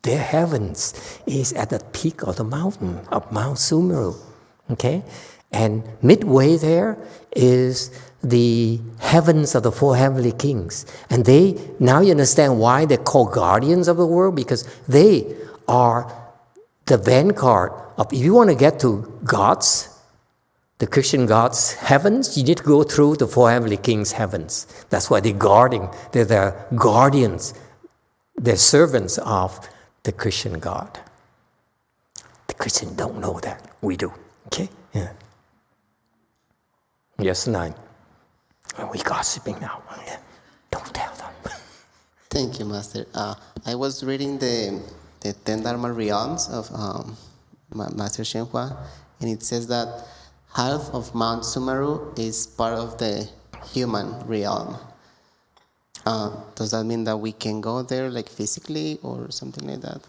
Their heavens is at the peak of the mountain, of Mount Sumeru. Okay? And midway there is the heavens of the four heavenly kings. And now you understand why they're called guardians of the world, because they are the vanguard of, if you want to get to God's, the Christian God's heavens, you need to go through the four heavenly kings' heavens. That's why they're the guardians, they're servants of the Christian God. The Christians don't know that. We do. Okay? Yeah. Yes, 9. We're gossiping now. Don't tell them. Thank you, Master. I was reading the 10 Dharma realms of Master YongHua, and it says that half of Mount Sumeru is part of the human realm. Does that mean that we can go there, like physically, or something like that?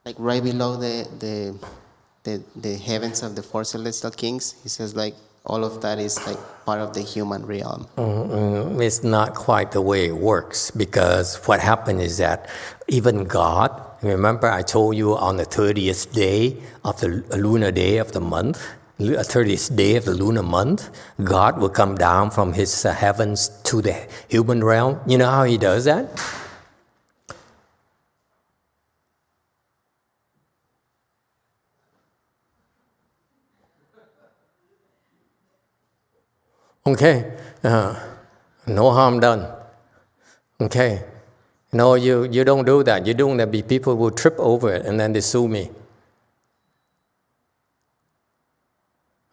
Like right below the heavens of the four celestial kings, he says like all of that is like part of the human realm. It's not quite the way it works, because what happened is that even God, remember I told you on the 30th day of the lunar day of the month, 30th day of the lunar month, God will come down from his heavens to the human realm. You know how he does that? Okay, no harm done. Okay, no, you don't do that. You don't. That people will trip over it and then they sue me.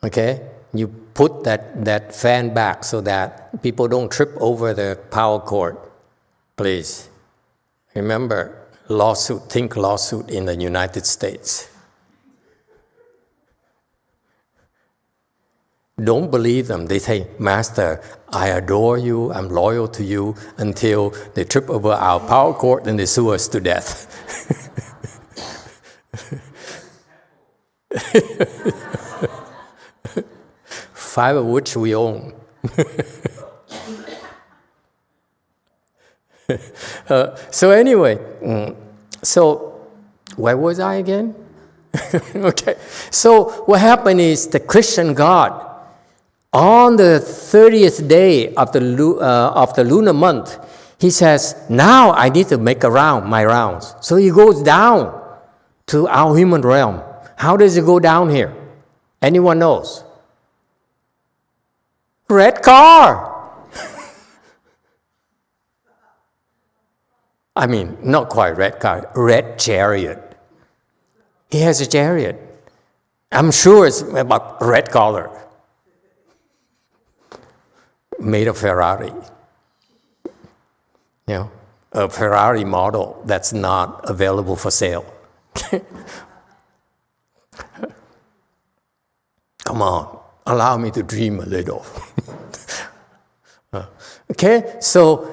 Okay, you put that fan back so that people don't trip over the power cord. Please remember, think lawsuit in the United States. Don't believe them. They say, Master, I adore you, I'm loyal to you, until they trip over our power cord and they sue us to death. 5 of which we own. So anyway, so where was I again? Okay, so what happened is the Christian God, on the 30th day of the lunar month, he says, now I need to make my rounds. So he goes down to our human realm. How does he go down here? Anyone knows? Red car. I mean, not quite red car, red chariot. He has a chariot. I'm sure it's about red color, made of Ferrari. You know, a Ferrari model that's not available for sale. Come on, allow me to dream a little. Okay, so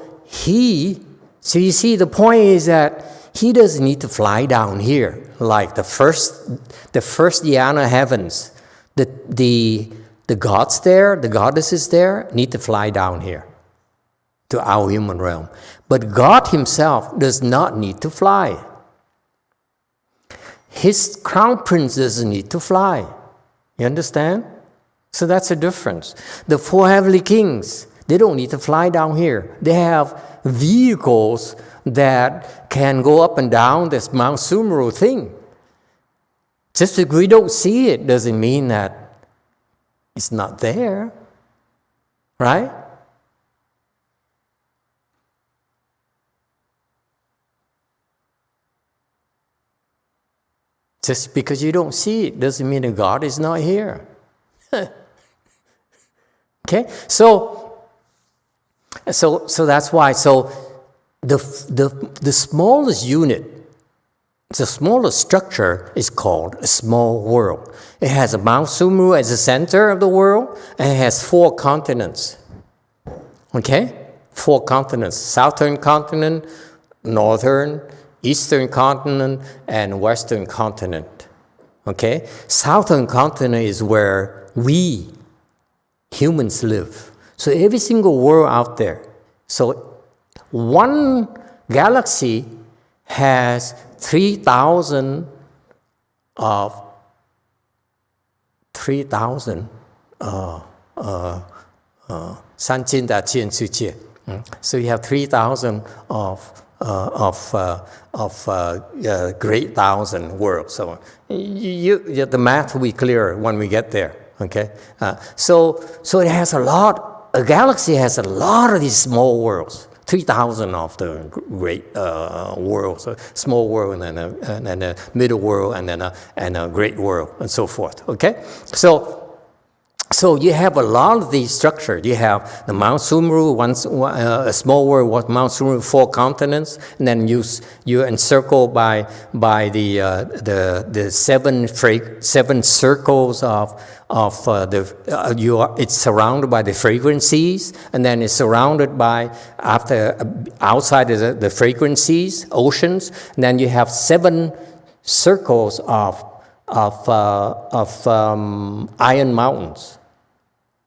you see, the point is that he doesn't need to fly down here like the first dhyana heavens. The gods there, the goddesses there, need to fly down here to our human realm. But God himself does not need to fly. His crown prince doesn't need to fly. You understand? So that's a difference. The four heavenly kings, they don't need to fly down here. They have vehicles that can go up and down this Mount Sumeru thing. Just because we don't see it doesn't mean that it's not there. Right? Just because you don't see it doesn't mean that God is not here. Okay? So that's why. So the smallest unit, the smallest structure is called a small world. It has a Mount Sumeru as the center of the world, and it has 4 continents. Okay? 4 continents. Southern continent, northern, eastern continent, and western continent. Okay? Southern continent is where we humans live. So every single world out there. So one galaxy has 3,000 So you have 3,000 great thousand worlds. So the math will be clearer when we get there. Okay, so it has a galaxy has a lot of these small worlds. 3,000 of the great worlds, a small world, and then a middle world, and then a great world, and so forth. Okay, so you have a lot of these structures. You have the Mount Sumeru, a small world, Mount Sumeru, 4 continents, and then you encircle by the 7 circles it's surrounded by the fragrances, and then it's surrounded by outside of the fragrances, oceans, and then you have 7 circles of iron mountains.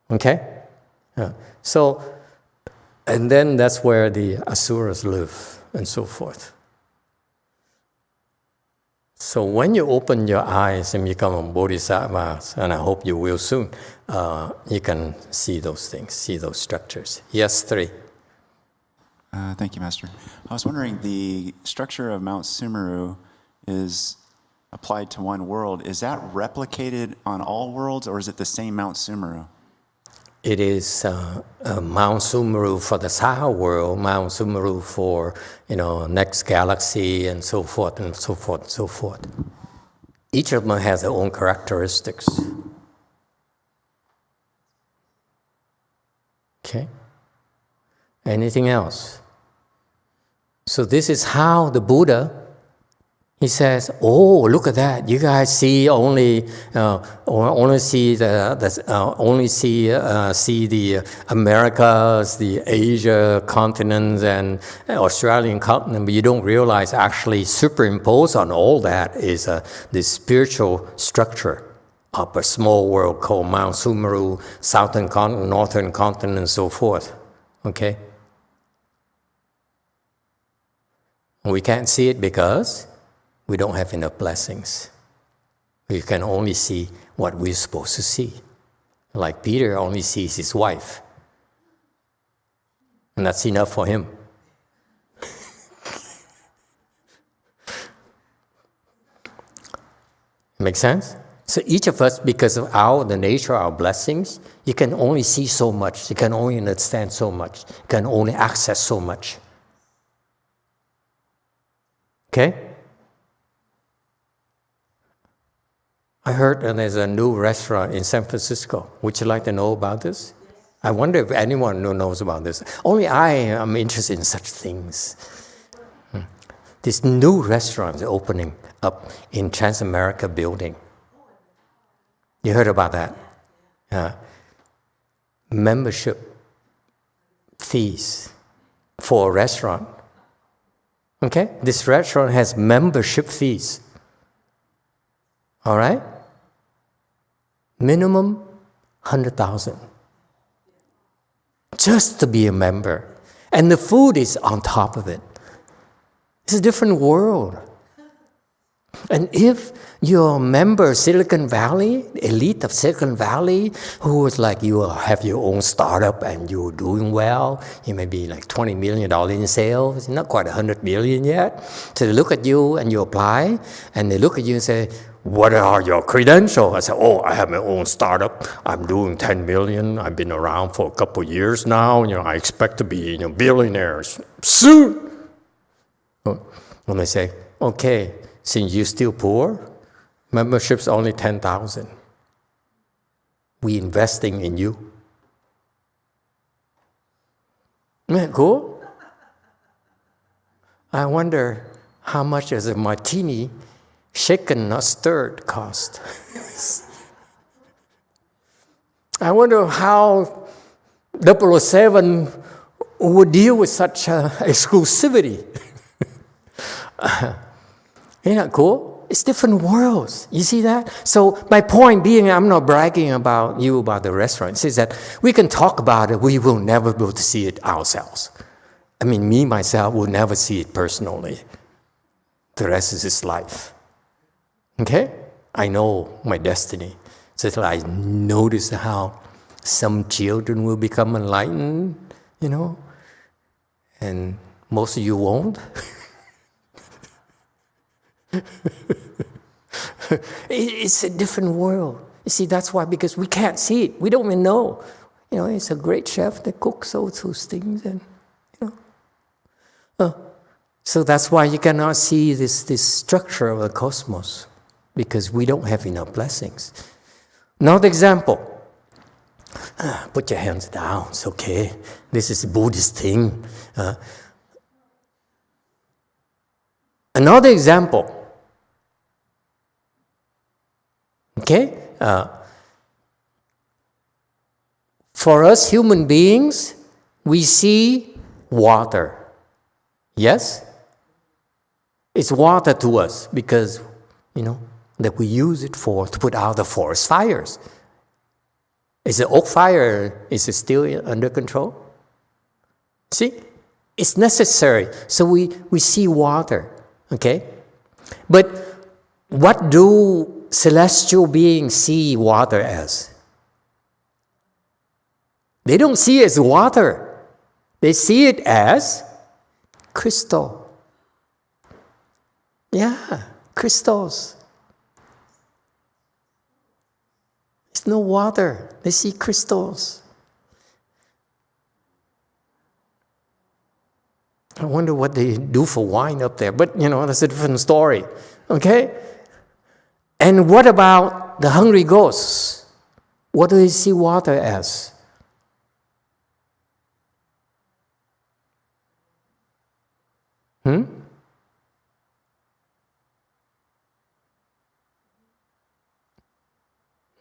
Okay? So, and then that's where the asuras live, and so forth. So when you open your eyes and become a bodhisattva, and I hope you will soon, you can see those things, see those structures. Yes, 3. Thank you, Master. I was wondering, the structure of Mount Sumeru is applied to one world. Is that replicated on all worlds, or is it the same Mount Sumeru? It is Mount Sumeru for the Saha world, Mount Sumeru for next galaxy, and so forth and so forth and so forth. Each of them has their own characteristics. Okay. Anything else? So this is how the Buddha. He says, "Oh, look at that! You guys see only see the Americas, the Asia continents, and Australian continent, but you don't realize actually superimposed on all that is the spiritual structure of a small world called Mount Sumeru, southern continent, northern continent, and so forth. Okay, we can't see it because we don't have enough blessings. We can only see what we're supposed to see. Like Peter only sees his wife. And that's enough for him. Make sense? So each of us, because of the nature of our blessings, you can only see so much. You can only understand so much. You can only access so much. Okay? I heard there's a new restaurant in San Francisco. Would you like to know about this? I wonder if anyone knows about this. Only I am interested in such things. This new restaurant is opening up in Transamerica building. You heard about that? Membership fees for a restaurant. Okay? This restaurant has membership fees. All right? Minimum 100,000. Just to be a member. And the food is on top of it. It's a different world. And if you're a member of Silicon Valley, elite of Silicon Valley, who is like you have your own startup and you're doing well, you may be like $20 million in sales, not quite 100 million yet. So they look at you and you apply, and they look at you and say, what are your credentials? I say, I have my own startup. I'm doing 10 million. I've been around for a couple of years now. I expect to be billionaires soon. When they say, okay, since you're still poor, membership's only 10,000. We're investing in you. Isn't that cool? I wonder how much does a martini shaken, not stirred, cost? I wonder how 007 would deal with such exclusivity. Isn't that cool? It's different worlds. You see that? So my point being, I'm not bragging about the restaurant. It's that we can talk about it. We will never be able to see it ourselves. I mean, me, myself, will never see it personally. The rest is his life. Okay? I know my destiny. So I notice how some children will become enlightened, and most of you won't. It's a different world. You see, that's why, because we can't see it. We don't even know. It's a great chef that cooks all those things, and so that's why you cannot see this structure of the cosmos, because we don't have enough blessings. Another example. Put your hands down. It's okay. This is a Buddhist thing. Another example. Okay? For us human beings, we see water. Yes? It's water to us because, that we use it to put out the forest fires. Is the oak fire, is it still under control? See? It's necessary. So we see water. Okay? But what do celestial beings see water as? They don't see it as water. They see it as crystal. Yeah, crystals. It's no water. They see crystals. I wonder what they do for wine up there. But, that's a different story. Okay? And what about the hungry ghosts? What do they see water as?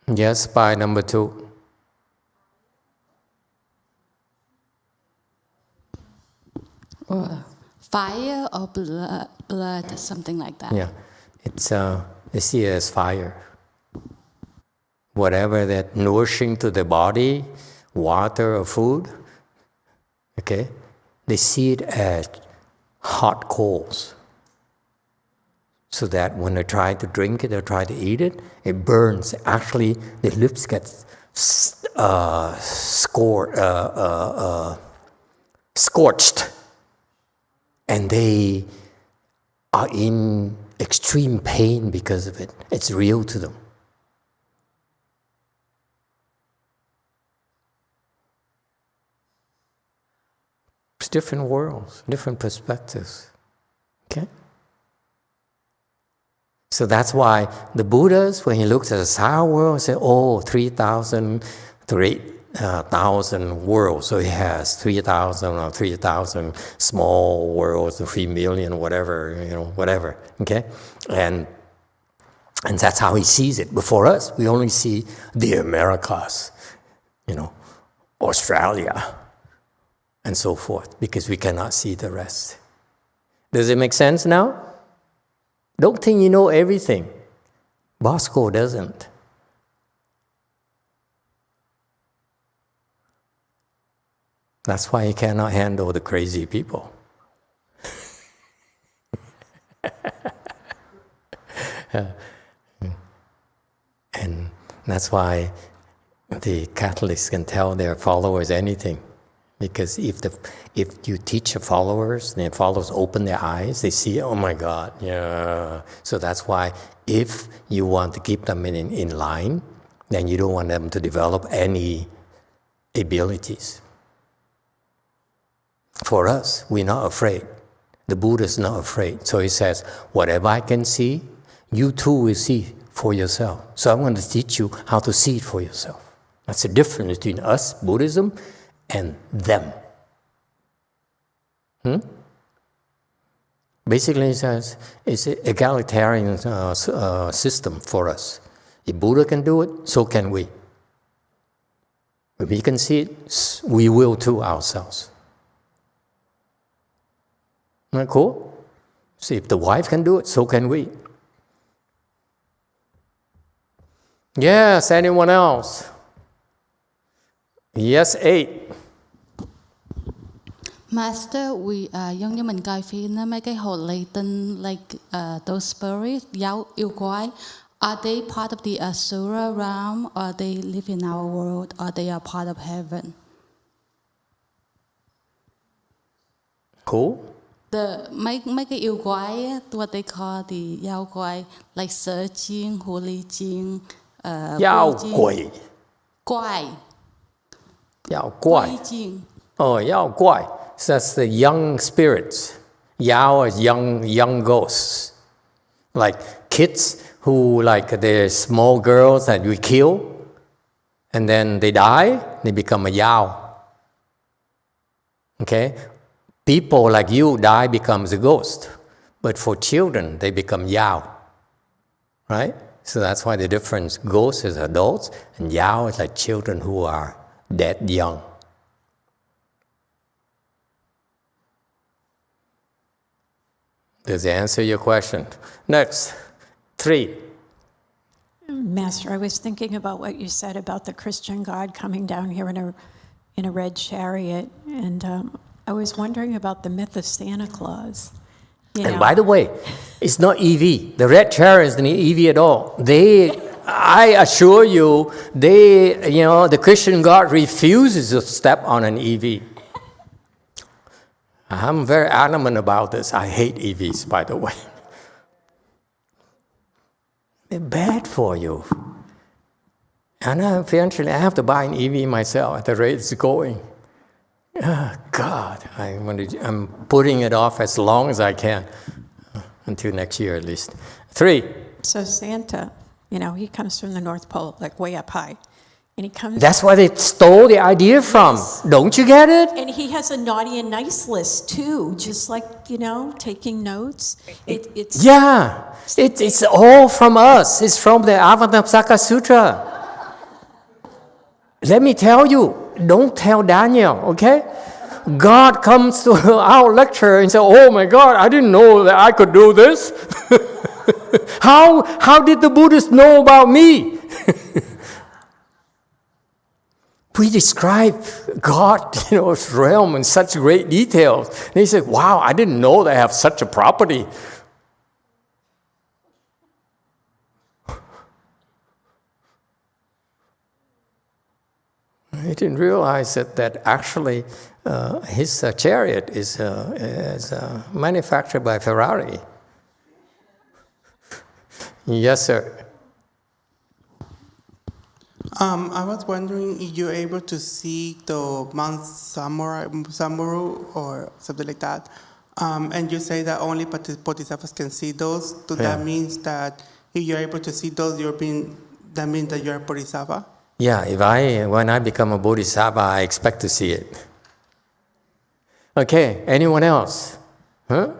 Yes, by number 2. Fire or blood, something like that. Yeah, it's they see it as fire. Whatever that nourishing to the body, water or food, okay, they see it as hot coals. So that when they try to drink it or try to eat it, it burns. Actually, the lips get scorched. And they are in extreme pain because of it. It's real to them. It's different worlds, different perspectives. Okay? So that's why the Buddhas, when he looks at the Sahara world, say, oh, 3,000 to 8,000 worlds. So he has 3,000 or 3,000 small worlds, 3 million, whatever, whatever. Okay? And that's how he sees it. But for us, we only see the Americas, Australia, and so forth, because we cannot see the rest. Does it make sense now? Don't think you know everything. Bosco doesn't. That's why he cannot handle the crazy people. And that's why the Catholics can tell their followers anything. Because if you teach your followers, and the followers open their eyes, they see, oh my God, yeah. So that's why if you want to keep them in line, then you don't want them to develop any abilities. For us, we're not afraid. The Buddha is not afraid. So he says, whatever I can see, you too will see for yourself. So I'm going to teach you how to see it for yourself. That's the difference between us, Buddhism, and them. Basically, it says it's an egalitarian system for us. If Buddha can do it, so can we. If we can see it, we will too ourselves. Isn't that cool? See, if the wife can do it, so can we. Yes, anyone else? Yes, 8. Master, giống như mình coi phim đó, mấy cái hồn linh tinh, like those spirits, yêu quái, are they part of the Asura realm, or they live in our world, or they are part of heaven? Who? Mấy cái yêu quái, what they call the 妖怪, like 蛇精、狐狸精、妖鬼。怪。妖怪。Oh, 妖怪. So that's the young spirits. Yao is young ghosts. Like kids who, like they're small girls that we kill, and then they die, they become a Yao. Okay? People like you die becomes a ghost. But for children, they become Yao. Right? So that's why the difference, ghosts is adults, and Yao is like children who are dead young. Does it answer your question? Next, 3. Master, I was thinking about what you said about the Christian God coming down here in a red chariot, and I was wondering about the myth of Santa Claus. And by the way, it's not EV. The red chariot isn't EV at all. I assure you, the Christian God refuses to step on an EV. I'm very adamant about this. I hate EVs, by the way. They're bad for you. And eventually I have to buy an EV myself at the rate it's going. Oh, God, I'm putting it off as long as I can, until next year at least. 3. So Santa, he comes from the North Pole, like way up high. And he comes. That's where they stole the idea from. Yes. Don't you get it? And he has a naughty and nice list too, just like, taking notes. It's all from us. It's from the Avatamsaka Sutra. Let me tell you, don't tell Daniel, okay? God comes to our lecture and says, oh my God, I didn't know that I could do this. How did the Buddhists know about me? We describe God's realm in such great details. And he said, wow, I didn't know they have such a property. He didn't realize that actually his chariot is manufactured by Ferrari. Yes, sir. I was wondering if you're able to see the Mount Samaru or something like that And you say that only bodhisattvas can see those. So Yeah. that means that if you're able to see those, that means that you're a bodhisattva? Yeah, when I become a bodhisattva, I expect to see it. Okay, anyone else? Huh?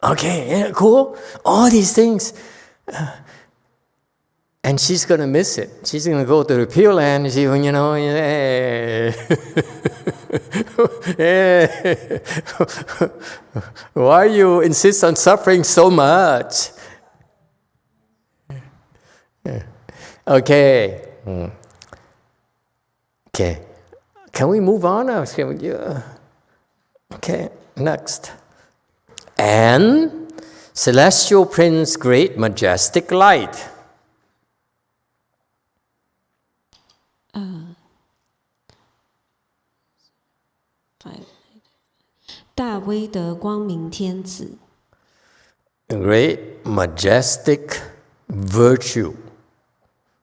Okay, yeah, cool. All these things. And she's going to miss it. She's going to go to the Pure Land and she, why you insist on suffering so much? Okay. Okay. Can we move on? Okay, next. And celestial prince, great majestic light. 大威德光明天子 Great majestic virtue.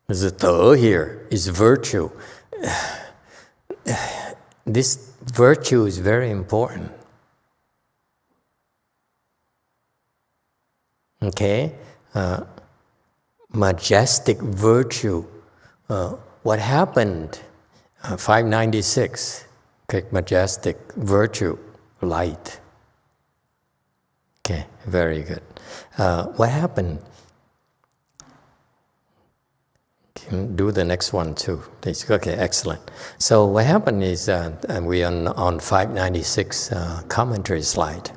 There's a 德 here, is virtue. This virtue is very important. Okay? Majestic virtue. What happened? 596. Okay, majestic virtue, light. Okay, very good. What happened? Can do the next one too, please. Okay, excellent. So what happened is, and we are on 596 commentary slide.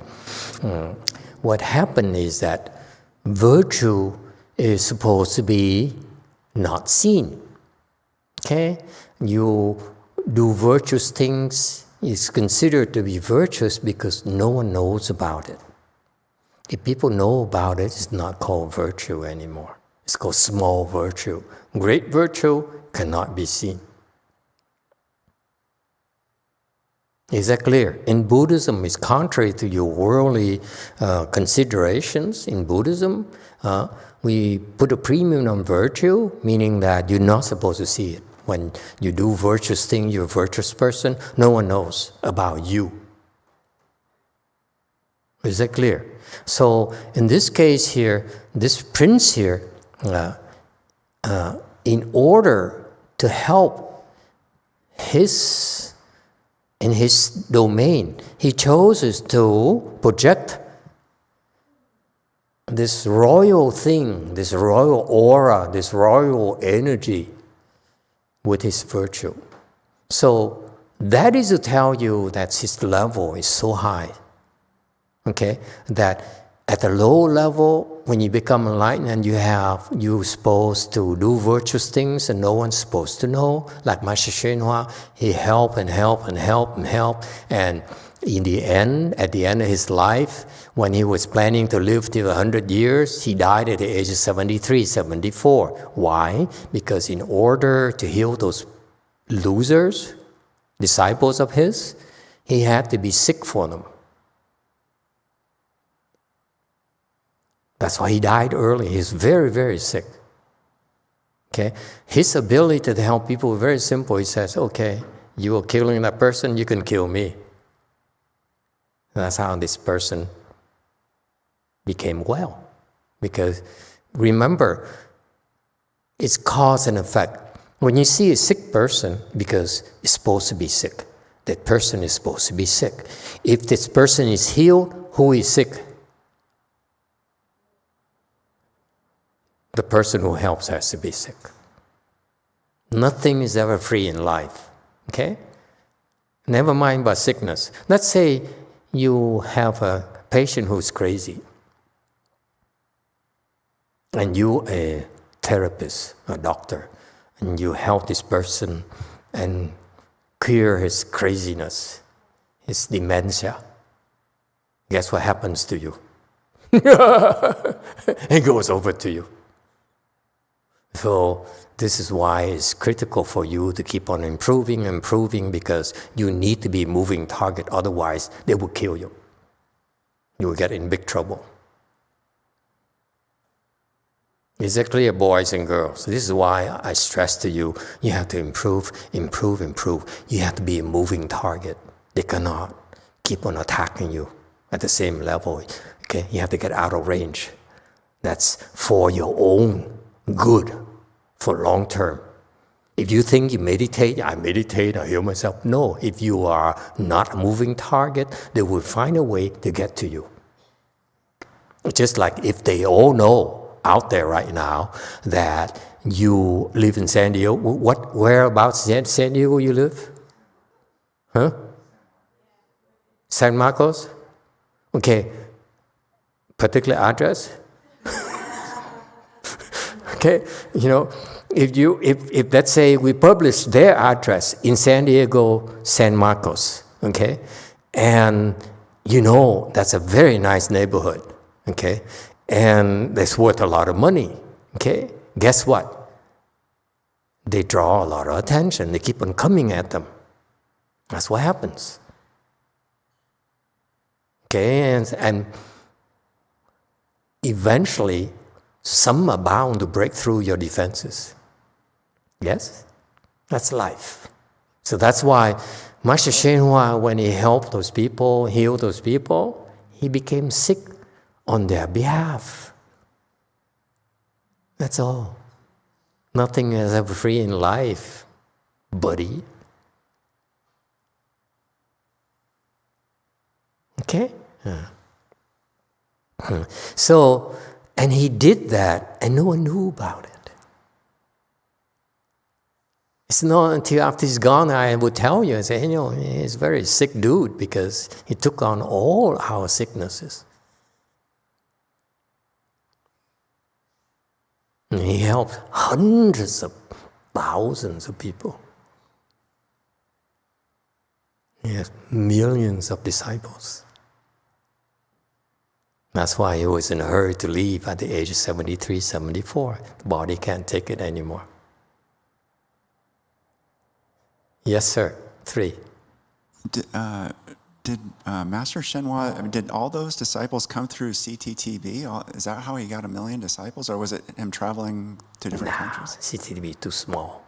What happened is that virtue is supposed to be not seen. Okay, you do virtuous things is considered to be virtuous because no one knows about it. If people know about it, it's not called virtue anymore. It's called small virtue. Great virtue cannot be seen. Is that clear? In Buddhism, it's contrary to your worldly considerations. In Buddhism, we put a premium on virtue, meaning that you're not supposed to see it. When you do virtuous things, you're a virtuous person, no one knows about you. Is that clear? So in this case here, this prince here, in order to help in his domain, he chooses to project this royal thing, this royal aura, this royal energy with his virtue. So that is to tell you that his level is so high. Okay, that at the low level, when you become enlightened, you're supposed to do virtuous things and no one's supposed to know. Like Master YongHua, he helped and helped and helped and helped. And in the end, at the end of his life, when he was planning to live till 100 years, he died at the age of 73, 74. Why? Because in order to heal those losers, disciples of his, he had to be sick for them. That's why he died early. He's very, very sick. Okay? His ability to help people is very simple. He says, okay, you are killing that person, you can kill me. That's how this person became well. Because remember, it's cause and effect. When you see a sick person, because it's supposed to be sick, that person is supposed to be sick. If this person is healed, who is sick? The person who helps has to be sick. Nothing is ever free in life, okay? Never mind about sickness. Let's say you have a patient who's crazy, and you a therapist, a doctor, and you help this person and cure his craziness, his dementia. Guess what happens to you? It goes over to you. So this is why it's critical for you to keep on improving, because you need to be a moving target. Otherwise, they will kill you. You will get in big trouble. Is that clear, boys and girls? This is why I stress to you, you have to improve. You have to be a moving target. They cannot keep on attacking you. at the same level. Okay, you have to get out of range. That's for your own good, for long term. If you think you meditate, I heal myself. No, if you are not a moving target, they will find a way to get to you. Just like if they all know out there right now that you live in San Diego, whereabouts in San Diego you live? Huh? San Marcos? Okay, particular address? Okay, if let's say we publish their address in San Diego, San Marcos, okay, and that's a very nice neighborhood, okay, and it's worth a lot of money, okay, guess what? They draw a lot of attention. They keep on coming at them. That's what happens. Okay, and eventually, some are bound to break through your defenses. Yes? That's life. So that's why Master YongHua, when he helped those people, healed those people, he became sick on their behalf. That's all. Nothing is ever free in life, buddy. Okay? So, and he did that, and no one knew about it. It's not until after he's gone I would tell you, I say, he's a very sick dude because he took on all our sicknesses. And he helped hundreds of thousands of people. He has millions of disciples. That's why he was in a hurry to leave at the age of 73, 74. The body can't take it anymore. Yes, sir. 3. Did Master YongHua, did all those disciples come through CTTB? Is that how he got 1 million disciples? Or was it him traveling to different countries? CTTB too small.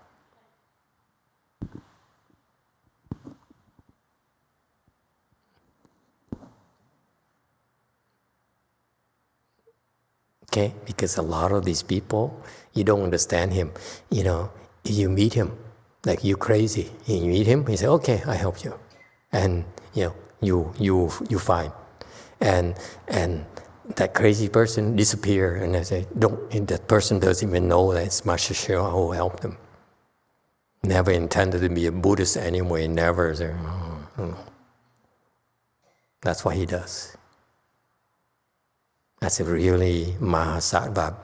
Okay, because a lot of these people, you don't understand him. You meet him, like you're crazy. You meet him, he say, "Okay, I help you," and you fine, and that crazy person disappear, and I say, and that person doesn't even know that it's Master YongHua who helped them. Never intended to be a Buddhist anyway. Never. That's what he does. That's a really Mahasattva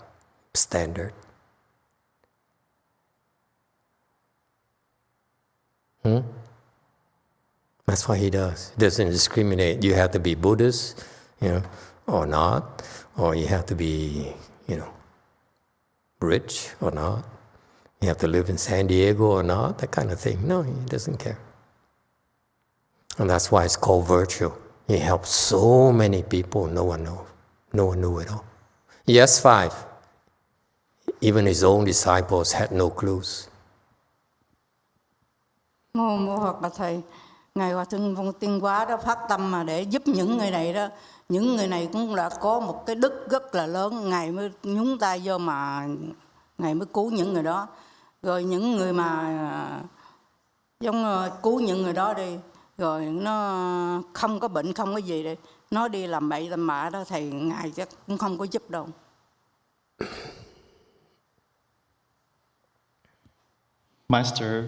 standard. That's what he does. He doesn't discriminate. You have to be Buddhist, or not, or you have to be, rich or not. You have to live in San Diego or not, that kind of thing. No, he doesn't care. And that's why it's called virtue. He helped so many people, no one knows. No one knew at all. Yes, 5. Even his own disciples had no clues. Mô Phật là thầy, ngài Hòa thượng Tiên Hóa đó phát tâm mà để giúp những người này đó, những người này cũng đã có một cái đức rất là lớn, ngài mới nhúng tay vô mà ngài mới cứu những người đó, rồi những người mà giống cứu những người đó đi, rồi nó không có bệnh không có gì đây. Nó đi làm bậy làm bạ đó thầy, ngài chắc cũng không có giúp đâu. Master,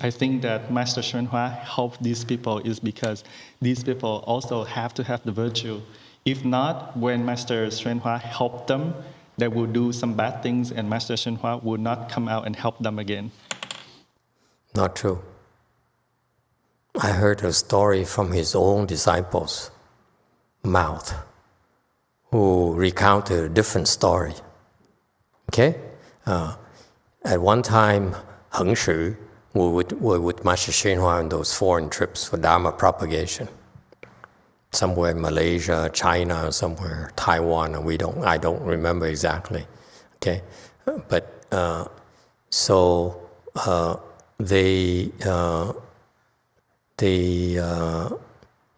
I think that Master YongHua helped these people is because these people also have to have the virtue. If not, when Master YongHua helped them, they will do some bad things and Master YongHua will not come out and help them again. Not true. I heard a story from his own disciples' mouth, who recounted a different story. Okay? At one time, Heng Shu were with Master YongHua on those foreign trips for Dharma propagation. Somewhere in Malaysia, China, or somewhere, Taiwan, I don't remember exactly. Okay? But,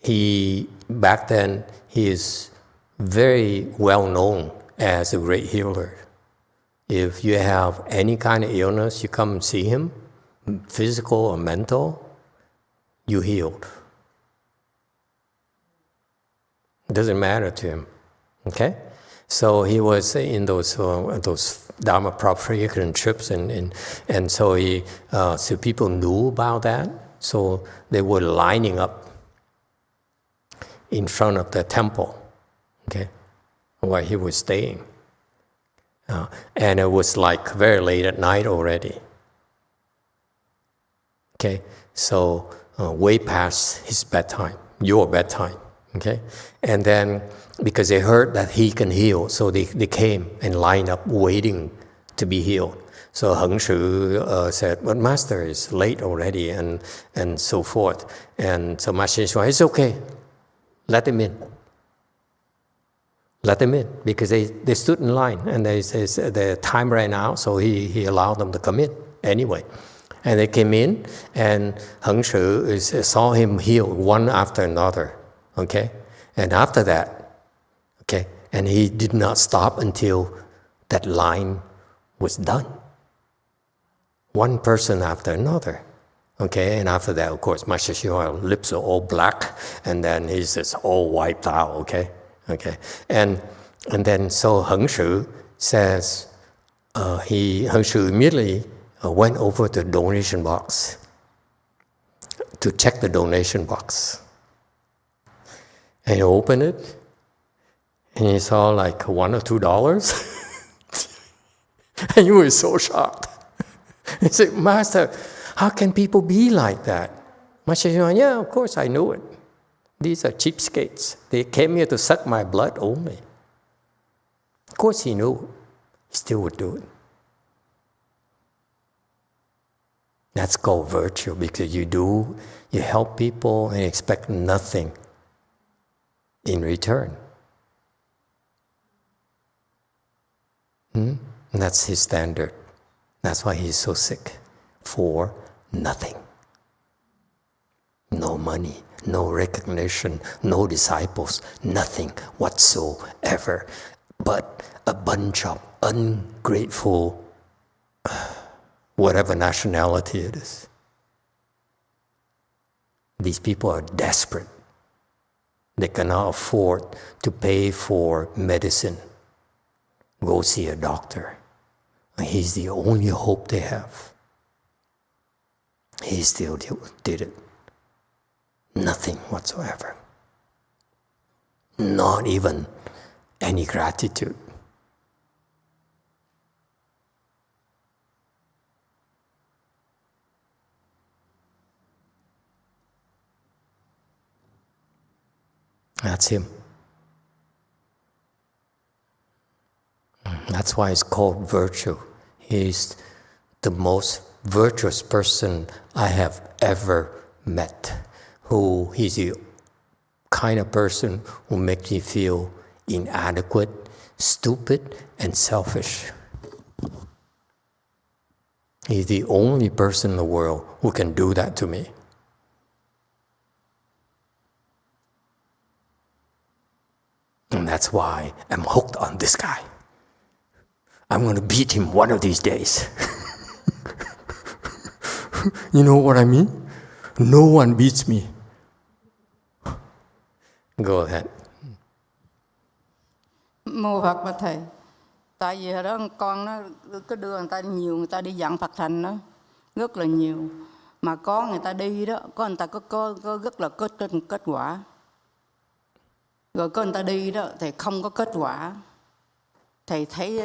he back then, he is very well known as a great healer. If you have any kind of illness, you come and see him, physical or mental, you healed. It doesn't matter to him, okay? So he was in those Dharma propagation trips, and so so people knew about that. So they were lining up in front of the temple, okay, where he was staying. And it was like very late at night already. Okay, so way past his bedtime, your bedtime. Okay, and then because they heard that he can heal, so they came and lined up waiting to be healed. So Heng Shu said, "But Master, it's late already," and so forth. And so Master said, "It's okay, let him in. Let them in," because they stood in line and the time ran out, so he allowed them to come in anyway. And they came in, and Heng Shu saw him heal one after another. Okay, and after that, okay, and he did not stop until that line was done. One person after another. Okay, and after that, of course, Master Hsu's lips are all black, and then he's just all wiped out. Okay, and then so Heng Shu says Heng Shu immediately went over to the donation box to check the donation box. And he opened it, and he saw like $1 or $2, and he was so shocked. He said, "Master, how can people be like that?" Master said, "Yeah, of course, I know it. These are cheapskates. They came here to suck my blood only." Of course he knew. He still would do it. That's called virtue, because you help people and expect nothing in return. And that's his standard. That's why he's so sick. For nothing. No money, no recognition, no disciples, nothing whatsoever, but a bunch of ungrateful, whatever nationality it is. These people are desperate. They cannot afford to pay for medicine. Go see a doctor. He's the only hope they have. He still did it. Nothing whatsoever. Not even any gratitude. That's him. That's why it's called virtue. He's the most virtuous person I have ever met. He's the kind of person who makes me feel inadequate, stupid, and selfish. He's the only person in the world who can do that to me. And that's why I'm hooked on this guy. I'm going to beat him one of these days. You know what I mean? No one beats me. Go ahead. Mô Phật và Thầy. Tại vì hồi đó con nó cứ đưa người ta nhiều, người ta đi dặn Phật thành đó, rất là nhiều. Mà có người ta đi đó, có người ta có rất là kết quả. Rồi có người ta đi đó, Thầy không có kết quả. Thầy thấy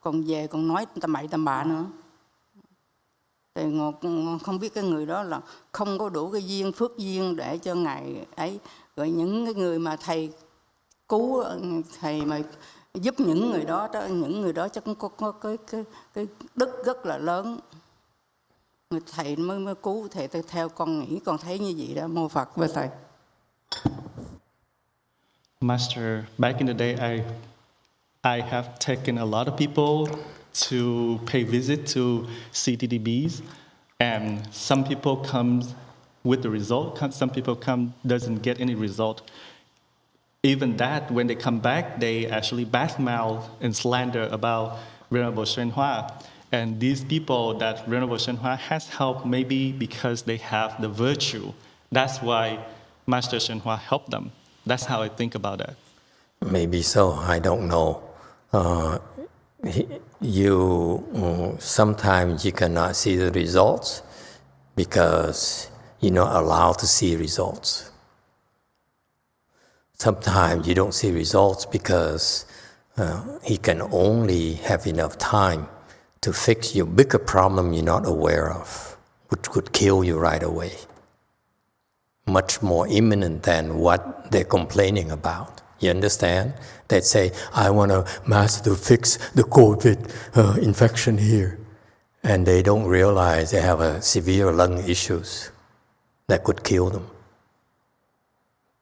còn về còn nói tầm bậy tầm bạ nữa. Thầy không biết cái người đó là không có đủ cái duyên, phước duyên để cho Ngài ấy. Rồi những cái người mà Thầy cứu, Thầy mà giúp những người đó chắc cũng có cái đức rất là lớn. Người Thầy mới cứu. Thầy theo con nghĩ, con thấy như vậy đó. Mô Phật với Thầy. Master, back in the day, I have taken a lot of people to pay visit to CTDBs, and some people come with the result. Some people come doesn't get any result. Even that, when they come back, they actually badmouth and slander about Venerable YongHua. And these people that Venerable YongHua has helped, maybe because they have the virtue. That's why Master YongHua helped them. That's how I think about that. Maybe so. I don't know. Sometimes you cannot see the results because you're not allowed to see results. Sometimes you don't see results because he can only have enough time to fix your bigger problem you're not aware of, which could kill you right away. Much more imminent than what they're complaining about. You understand? They say, I want a master to fix the COVID infection here. And they don't realize they have a severe lung issues that could kill them.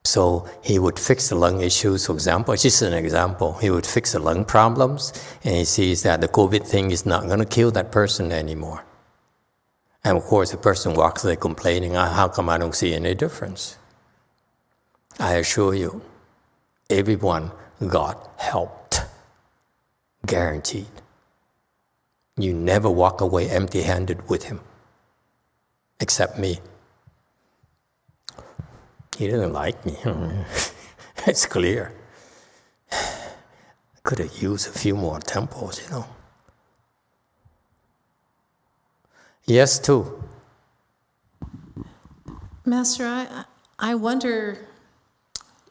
So he would fix the lung issues, for example, just an example. He would fix the lung problems, and he sees that the COVID thing is not going to kill that person anymore. And of course, the person walks there complaining, how come I don't see any difference? I assure you, everyone got helped. Guaranteed. You never walk away empty-handed with him, except me. He doesn't like me. It's clear. Could have used a few more temples, you know. Yes, too. Master, I wonder,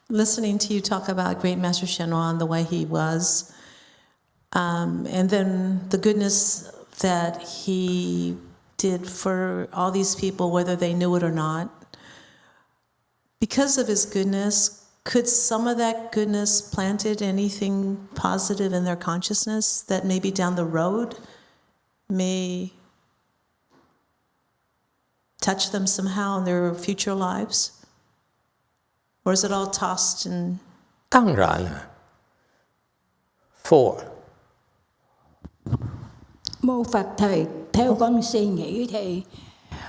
listening to you talk about Great Master Shenhua and the way he was, and then the goodness that he did for all these people, whether they knew it or not. Because of his goodness, could some of that goodness planted anything positive in their consciousness that maybe down the road may touch them somehow in their future lives? Or is it all tossed in? 当然了。Four. Mô Phật Thầy, theo con suy nghĩ thì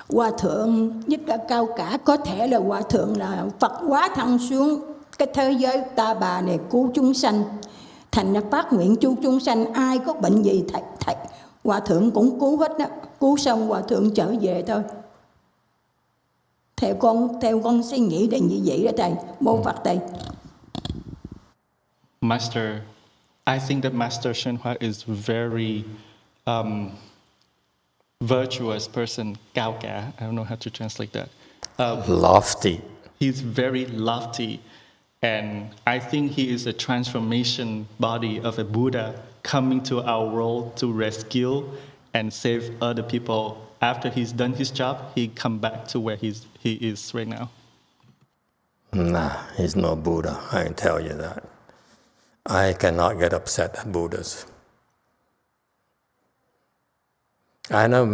Hòa Thượng nhất là cao cả, có thể là Hòa Thượng là Phật hóa thân xuống cái thế giới ta bà này cứu chúng sanh, thành ra phát nguyện cứu chúng sanh, ai có bệnh gì thầy Hòa Thượng cũng cứu hết đó, cứu xong Hòa Thượng trở về thôi. Theo con suy nghĩ là như vậy đó thầy. Mô Phật Thầy. Master, I think that Master YongHua is very virtuous person, cao cả. I don't know how to translate that. Lofty. He's very lofty. And I think he is a transformation body of a Buddha coming to our world to rescue and save other people. After he's done his job, he come back to where he is right now. Nah, he's no Buddha, I can tell you that. I cannot get upset at Buddhas. I've never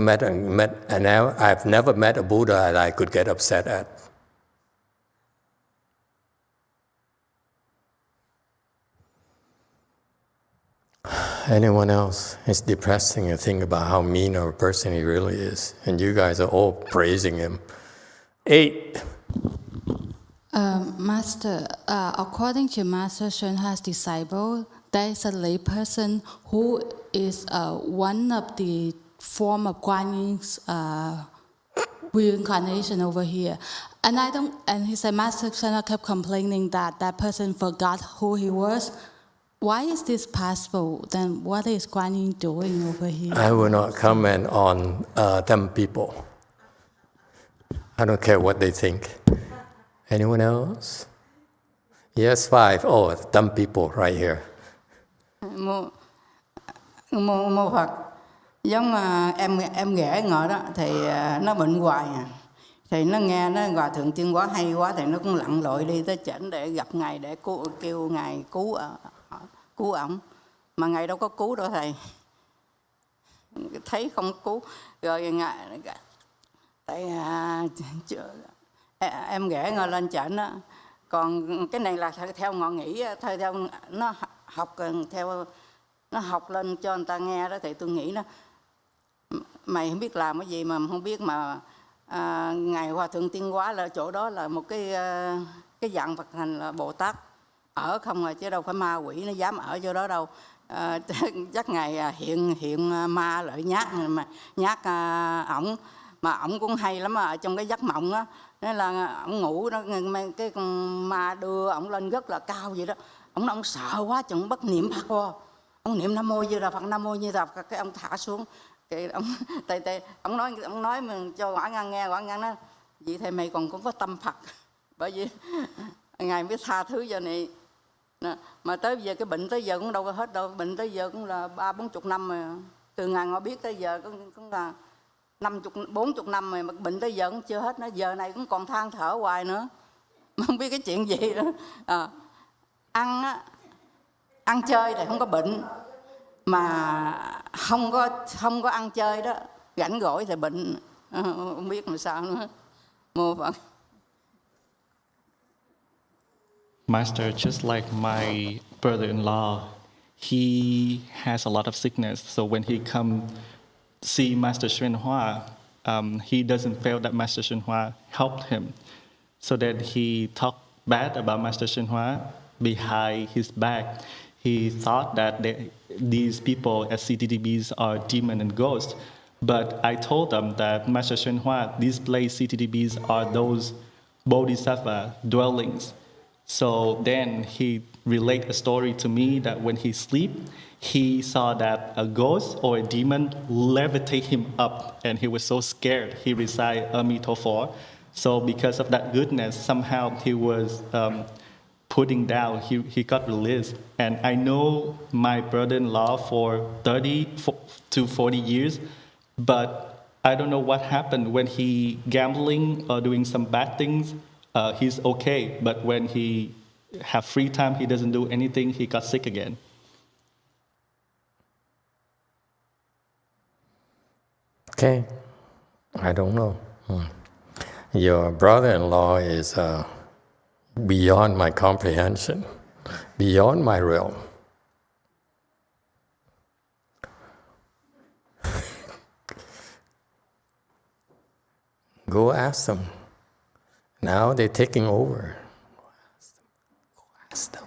met a Buddha that I could get upset at. Anyone else? It's depressing to think about how mean of a person he really is. And you guys are all praising him. 8. Master, according to Master YongHua's disciple, there is a lay person who is one of the form of Guan Yin's reincarnation over here. And he said Master YongHua kept complaining that that person forgot who he was. Why is this possible? Then what is Guan Yin doing over here? I will not comment on them people. I don't care what they think. Anyone else? Yes, 5. Oh, dumb people right here. Mô Phật, giống em ghẻ ngồi đó thì nó bệnh hoài à. Thì nó nghe nó Hòa Thượng Tiên Hóa hay quá thì nó cũng lặn lội đi tới chảnh để gặp Ngài để kêu Ngài cứu ổng. Mà Ngài đâu có cứu đâu thầy. Thấy không cứu. Rồi Ngài tại em ghẻ ngồi lên chảnh á. Còn cái này là theo ngọn nghĩ, theo nó học lên cho người ta nghe đó thì tôi nghĩ nó mày không biết làm cái gì mà không biết mà Ngài Hòa Thượng Tiên Hóa là chỗ đó là một cái dạng Phật hành là Bồ Tát ở không à, chứ đâu phải ma quỷ nó dám ở chỗ đó đâu. Chắc Ngài hiện ma lợi nhát ổng, mà ổng cũng hay lắm ở trong cái giấc mộng á, nên là ổng ngủ đó, cái con ma đưa ổng lên rất là cao vậy đó, ổng sợ quá chừng bắt niệm Phật vô, ông niệm Nam Mô Di Đà Phật, Nam Mô Di Đà Phật, cái ông thả xuống, cái ông ông nói mình cho quả ngang nghe, quả ngang nói vậy thầy mày còn cũng có tâm Phật, bởi vì Ngài mới tha thứ cho này. Mà tới giờ cái bệnh tới giờ cũng đâu có hết đâu, bệnh tới giờ cũng là 30-40 năm rồi, từ ngày họ biết tới giờ cũng là 40 năm rồi, mà bệnh tới giờ cũng chưa hết nữa, giờ này cũng còn than thở hoài nữa, mà không biết cái chuyện gì nữa. Ăn chơi thì không có bệnh, mà không có ăn chơi đó, rảnh rỗi thì bệnh, không biết làm sao nữa. Mô Phật. Master, just like my brother-in-law, he has a lot of sickness. So when he come see Master YongHua, he doesn't feel that Master YongHua helped him. So that he talked bad about Master YongHua behind his back. He thought that these people as CTDBs are demon and ghosts. But I told them that Master YongHua, these place CTDBs are those bodhisattva dwellings. So then he relate a story to me that when he sleep, he saw that a ghost or a demon levitate him up, and he was so scared. He recite Emitofuo. So because of that goodness, somehow he was putting down. He got released. And I know my brother-in-law for 30 to 40 years, but I don't know what happened when he gambling or doing some bad things. He's okay, but when he have free time, he doesn't do anything. He got sick again. Okay, I don't know. Your brother-in-law is beyond my comprehension, beyond my realm. Go ask them. Now they're taking over. Go ask them.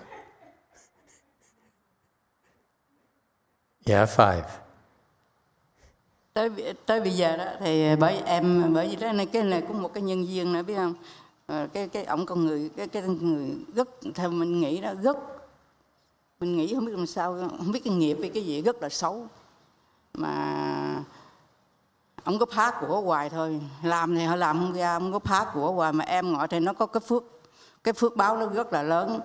Yeah, 5. Tới bây giờ đó thì bởi vì đó này, cái này cũng một cái nhân duyên nữa biết không? Cái ổng con người cái người rất, theo mình nghĩ đó, rất, mình nghĩ không biết làm sao, không biết cái nghiệp hay cái gì rất là xấu, mà ông có phá của hoài thôi, làm thì họ làm không ra, ông có phá của hoài, mà em ngọ thì nó có cái phước báo nó rất là lớn.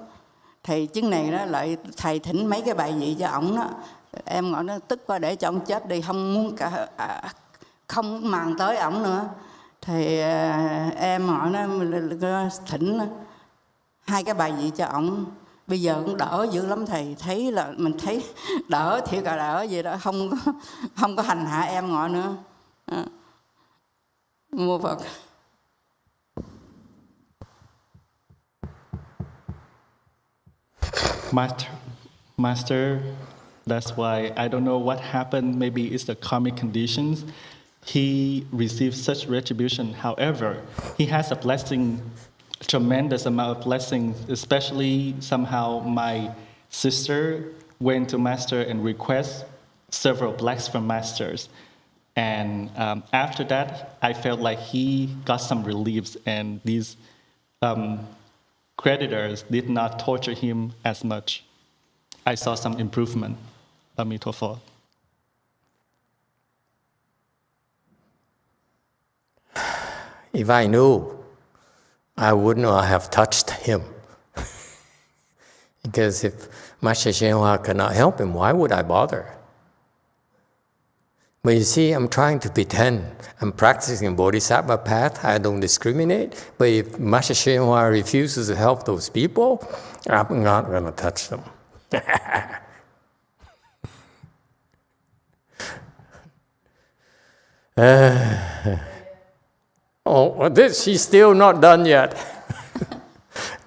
Thì chứng này đó lại thầy thỉnh mấy cái bài vị cho ổng đó, em ngọ nó tức quá để cho ông chết đi, không muốn không màng tới ổng nữa. Thì em ngọ nó thỉnh 2 cái bài vị cho ổng, bây giờ cũng đỡ dữ lắm thầy, thấy là mình thấy đỡ thiệt là đỡ vậy đó, không có hành hạ em ngọ nữa. Mô Phật. Master, that's why I don't know what happened. Maybe it's the karmic conditions. He received such retribution. However, he has a blessing, tremendous amount of blessings, especially somehow my sister went to Master and request several blacks from Masters. And after that, I felt like he got some reliefs, and these creditors did not torture him as much. I saw some improvement. Emitofuo. If I knew, I would not have touched him. Because if Master YongHua cannot help him, why would I bother? But you see, I'm trying to pretend I'm practicing Bodhisattva path. I don't discriminate. But if Master YongHua refuses to help those people, I'm not going to touch them. She's still not done yet.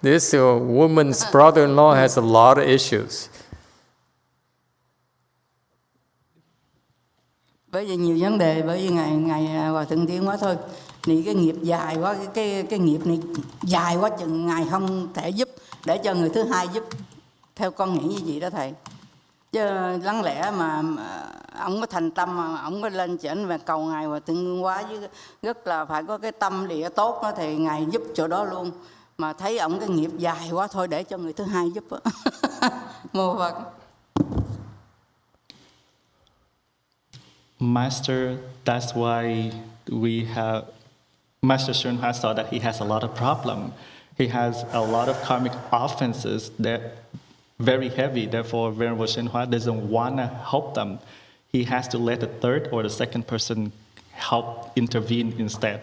This woman's brother-in-law has a lot of issues. Bởi vì nhiều vấn đề, bởi vì ngày Hòa Thượng Tiên Hóa thôi. Thì cái nghiệp dài quá, cái nghiệp này dài quá chừng Ngài không thể giúp để cho người thứ hai giúp. Theo con nghĩ như vậy đó thầy. Chứ lắng lẽ mà ông có thành tâm mà ông có lên trển và cầu Ngài và Tương Hóa với rất là phải có cái tâm địa tốt đó, thì Ngài giúp chỗ đó luôn. Mà thấy ông cái nghiệp dài quá thôi để cho người thứ hai giúp. Mô Phật. Master, that's why we have Master YongHua saw that he has a lot of problem. He has a lot of karmic offenses that very heavy. Therefore, Venerable YongHua doesn't want to help them. He has to let the third or the second person help intervene instead.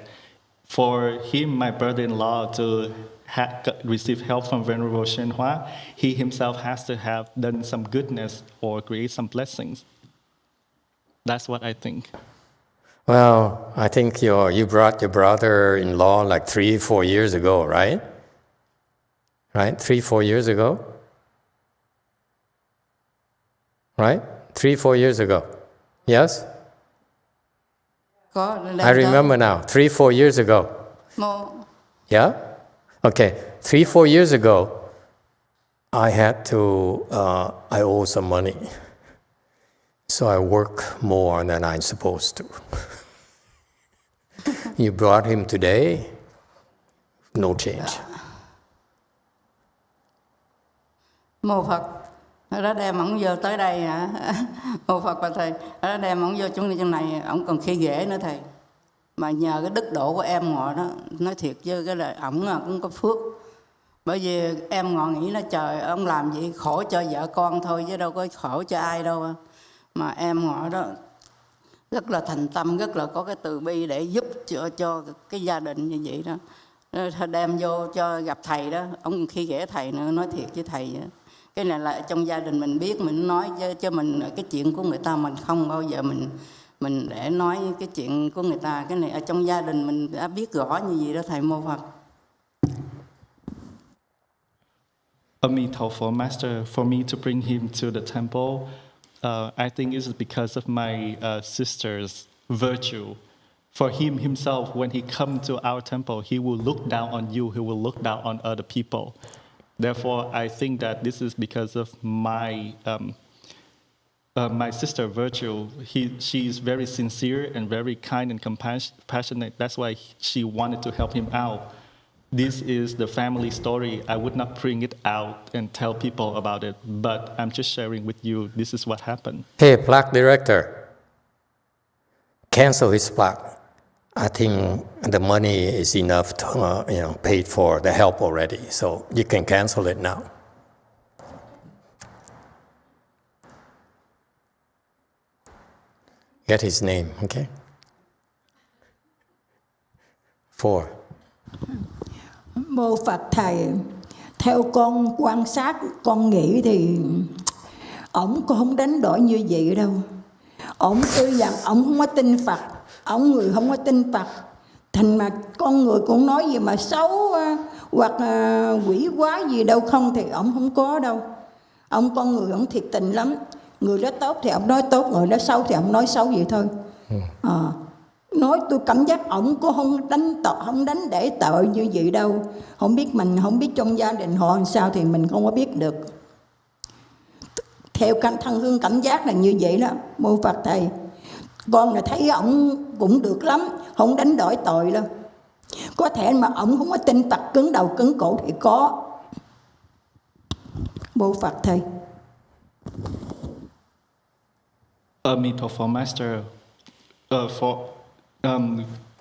For him, my brother-in-law, to receive help from Venerable YongHua, he himself has to have done some goodness or create some blessings. That's what I think. Well, I think you brought your brother-in-law like 3-4 years ago, right? Right? 3-4 years ago? Right? 3-4 years ago. Yes? I remember now. 3-4 years ago. Yeah? Okay. 3-4 years ago, I owe some money. So I work more than I'm supposed to. You brought him today, no change. Mô Phật. Đó đem ổng vô tới đây hả? Mô Phật và thầy. Đó đem ổng vô trong này, ổng còn khi ghế nữa thầy. Mà nhờ cái đức độ của em ngọ đó, nói thiệt chứ cái là ổng cũng có phước. Bởi vì em ngọ nghĩ là trời, ông làm vậy khổ cho vợ con thôi chứ đâu có khổ cho ai đâu. Mà em ngọ đó rất là thành tâm, rất là có cái từ bi để giúp cho cái gia đình như vậy đó. Đem vô cho gặp thầy đó, ông khi ghẻ thầy nữa, nói thiệt với thầy vậy. Cái này là trong gia đình mình biết, mình nói cho mình cái chuyện của người ta mình không bao giờ mình để nói cái chuyện của người ta. Cái này ở trong gia đình mình đã biết rõ như vậy đó thầy. Mô Phật. Emitofuo, Master, for me to bring him to the temple, I think it's because of my sister's virtue. For him himself, when he comes to our temple, he will look down on you, he will look down on other people. Therefore, I think that this is because of my my sister virtue. She is very sincere and very kind and compassionate. That's why she wanted to help him out. This is the family story. I would not bring it out and tell people about it, but I'm just sharing with you, this is what happened. Hey, plaque director, cancel his plaque. I think the money is enough to, paid for the help already, so you can cancel it now. Get his name, okay? 4. Mô Phật thầy, theo con quan sát, con nghĩ thì ổng không đánh đổi như vậy đâu. Ổng tư rằng ổng không có tin Phật, ổng người không có tin Phật, thành mà con người cũng nói gì mà xấu hoặc quỷ quá gì đâu không thì ổng không có đâu. Ông con người ổng thiệt tình lắm, người đó tốt thì ổng nói tốt, người đó xấu thì ổng nói xấu vậy thôi. Nói tôi cảm giác ổng cũng không đánh để tội như vậy đâu. Không biết mình không biết trong gia đình họ làm sao thì mình không có biết được. Theo thân hương cảm giác là như vậy đó. Mô Phật thầy, con là thấy ổng cũng được lắm, không đánh đổi tội đâu. Có thể mà ổng không có tin Phật, cứng đầu cứng cổ thì có. Mô Phật thầy. Emitofuo, Master,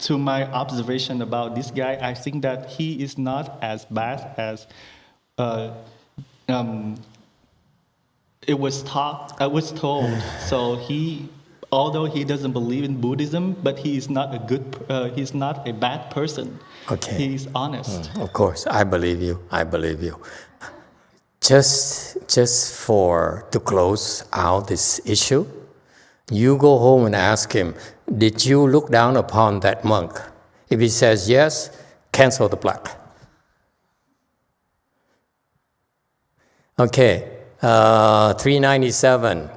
to my observation about this guy, I think that he is not as bad as it was taught. I was told. So although he doesn't believe in Buddhism, but he is not he's not a bad person. Okay. He's honest. Of course, I believe you. I believe you. Just to close out this issue, you go home and ask him, did you look down upon that monk? If he says yes, cancel the plaque. Okay, 397.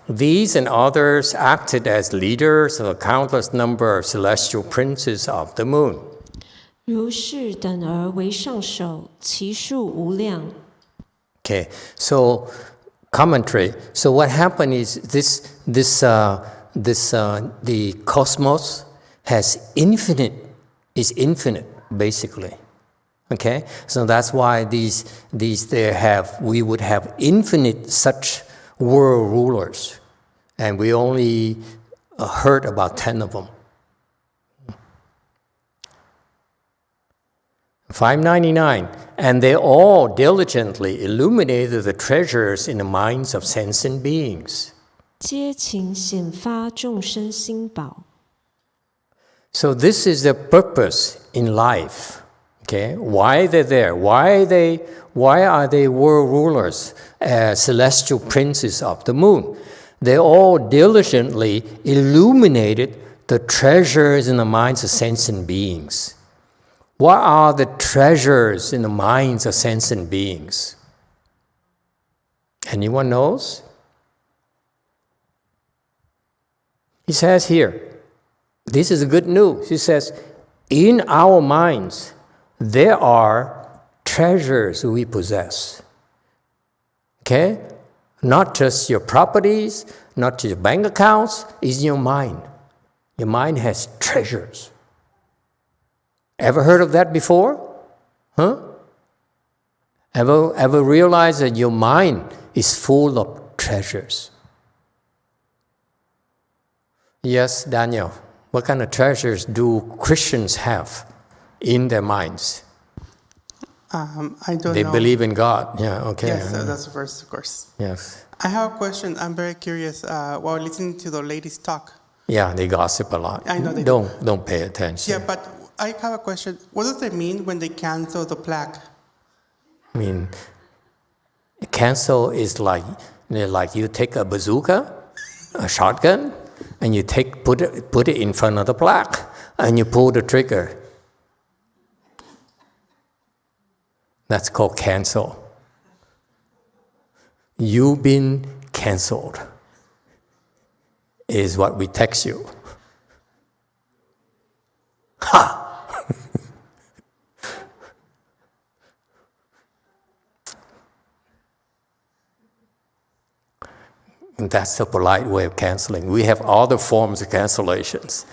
These and others acted as leaders of a countless number of celestial princes of the moon. 如是等而为上首，其数无量。 Okay, so commentary. So what happened is the cosmos is infinite basically. Okay, so that's why we would have infinite such world rulers, and we only heard about 10 of them. 599, and they all diligently illuminated the treasures in the minds of sentient beings. 皆勤显发众生心宝。 So this is the purpose in life. Okay, why they're there? Why are they world rulers, celestial princes of the moon? They all diligently illuminated the treasures in the minds of sentient beings. What are the treasures in the minds of sentient beings? Anyone knows? He says here, this is good news. He says, in our minds, there are treasures we possess. Okay? Not just your properties, not just your bank accounts, it's your mind. Your mind has treasures. Ever heard of that before? Huh? Ever realized that your mind is full of treasures? Yes, Daniel. What kind of treasures do Christians have in their minds? I don't know. They believe in God. Yeah, okay. Yes, that's the first, of course. Yes. I have a question. I'm very curious. While listening to the ladies talk. Yeah, they gossip a lot. I know they don't pay attention. Yeah, but I have a question. What does it mean when they cancel the plaque? I mean, cancel is like you take a bazooka, a shotgun, and you put it in front of the plaque, and you pull the trigger. That's called cancel. You've been canceled, is what we text you. Ha! And that's the polite way of canceling. We have other forms of cancellations.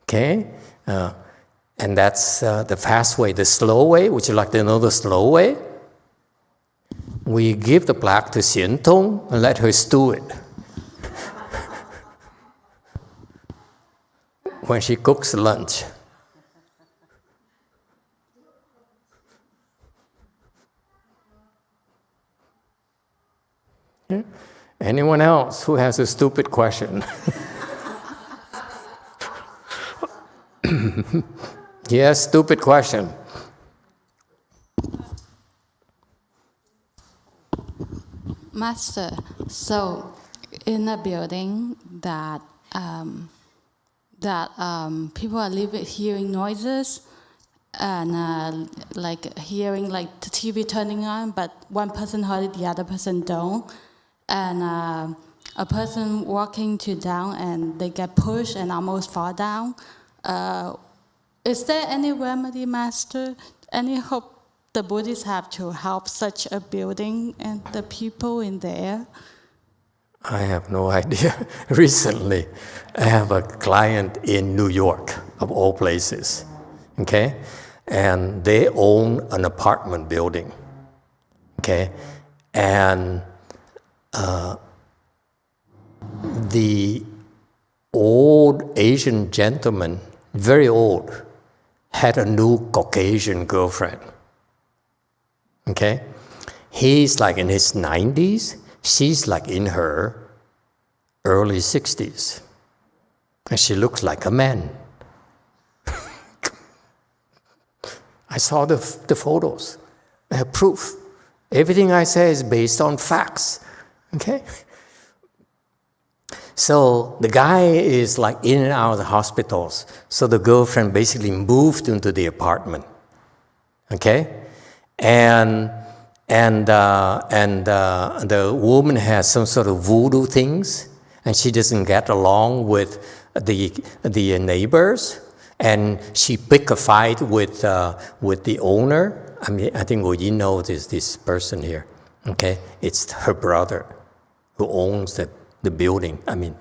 Okay? And that's the fast way. The slow way, would you like to know the slow way? We give the plaque to Xian Tong and let her stew it. When she cooks lunch. Yeah. Anyone else who has a stupid question? Yes, stupid question. Master, so in a building that people are living, hearing noises and like hearing like the TV turning on, but one person heard it, the other person don't, and a person walking to down and they get pushed and almost fall down. Is there any remedy, Master? Any hope the Buddhists have to help such a building and the people in there? I have no idea. Recently, I have a client in New York, of all places, okay? And they own an apartment building, okay? And the old Asian gentleman, very old, had a new Caucasian girlfriend, okay? He's like in his 90s. She's like in her early 60s. And she looks like a man. I saw the photos. I have proof. Everything I say is based on facts. Okay? So the guy is like in and out of the hospitals. So the girlfriend basically moved into the apartment. Okay? and the woman has some sort of voodoo things, and she doesn't get along with the neighbors, and she pick a fight with the owner. I mean, I think you know this person here. Okay, it's her brother who owns the building. I mean,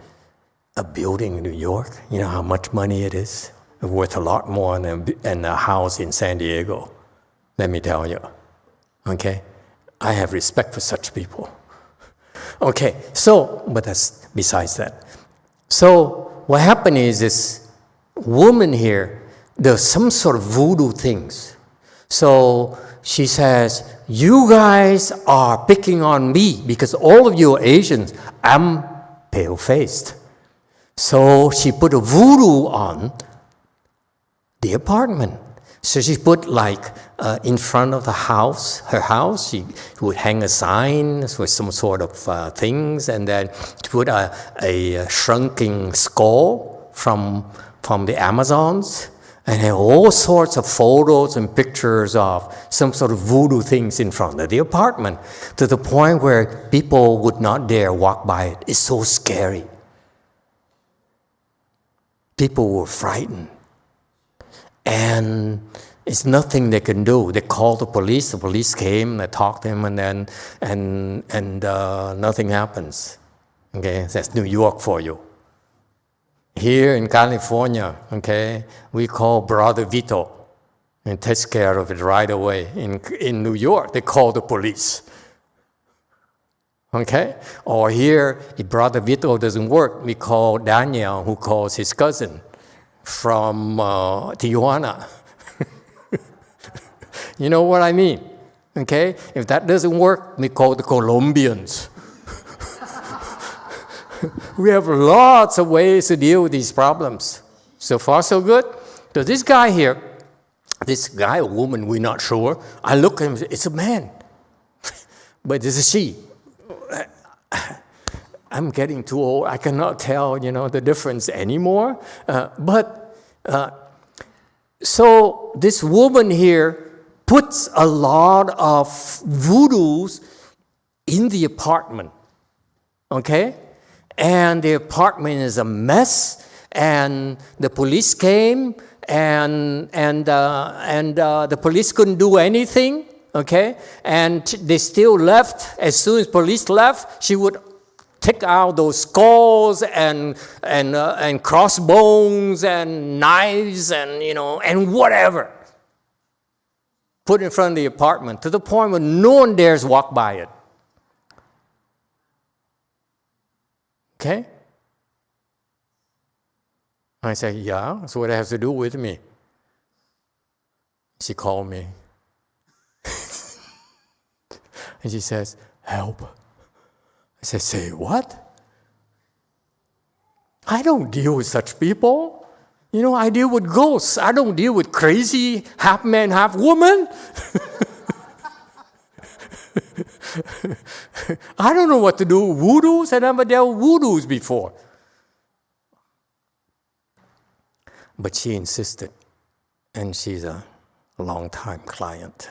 a building in New York. You know how much money it is? It's worth a lot more than a house in San Diego. Let me tell you. Okay, I have respect for such people. Okay, so, but that's besides that. So what happened is this woman here, there's some sort of voodoo things. So she says, you guys are picking on me because all of you are Asians. I'm pale-faced. So she put a voodoo on the apartment. So she put in front of her house, she would hang a sign with some sort of things, and then put a shrunken skull from the Amazons, and had all sorts of photos and pictures of some sort of voodoo things in front of the apartment, to the point where people would not dare walk by it. It's so scary. People were frightened. And it's nothing they can do. They called the police came, they talked to him, and nothing happens. Okay, that's New York for you. Here in California, okay, we call Brother Vito and takes care of it right away. In New York, they call the police. Okay? Or here, if Brother Vito doesn't work, we call Daniel, who calls his cousin from Tijuana. You know what I mean? Okay? If that doesn't work, we call the Colombians. We have lots of ways to deal with these problems. So far, so good. So this guy here, this guy or woman, we're not sure. I look at him, it's a man. But it's a she. I'm getting too old. I cannot tell, the difference anymore. So this woman here puts a lot of voodoos in the apartment, okay? And the apartment is a mess, and the police came, and the police couldn't do anything, okay? And they still left. As soon as police left, she would take out those skulls and crossbones and knives and whatever. Put in front of the apartment, to the point where no one dares walk by it. Okay? I say, yeah, that's what it has to do with me. She called me. And she says, help. I said, say what? I don't deal with such people. I deal with ghosts. I don't deal with crazy half man, half woman. I don't know what to do with voodoos. I never dealt with voodoos before. But she insisted, and she's a long-time client.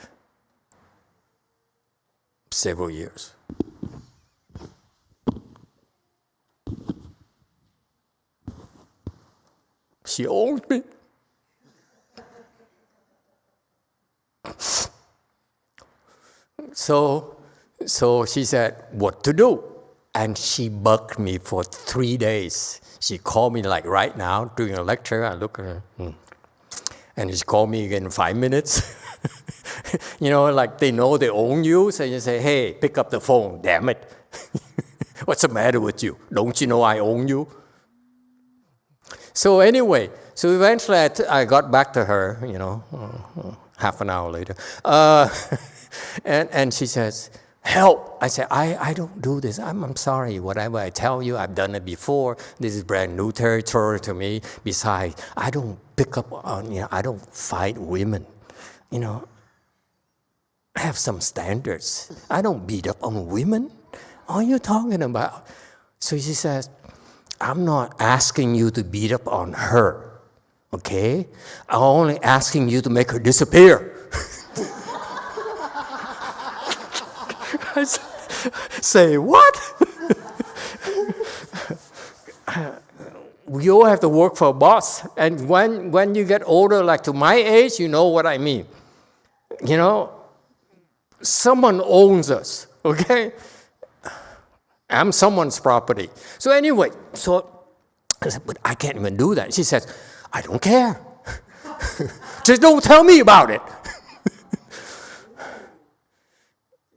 Several years. She owns me. So she said, what to do? And she bugged me for 3 days. She called me like right now during a lecture. I look at her. And she called me again in 5 minutes. Like they know they own you. So you say, hey, pick up the phone. Damn it. What's the matter with you? Don't you know I own you? So anyway, eventually I got back to her, half an hour later. And she says, help. I said, I don't do this. I'm sorry. Whatever I tell you, I've done it before. This is brand new territory to me. Besides, I don't pick up on, I don't fight women. I have some standards. I don't beat up on women. What are you talking about? So she says, I'm not asking you to beat up on her, okay? I'm only asking you to make her disappear. I say, what? We all have to work for a boss. And when you get older, like to my age, you know what I mean. You know, someone owns us, okay? I'm someone's property. So anyway, I said, but I can't even do that. She says, I don't care. Just don't tell me about it.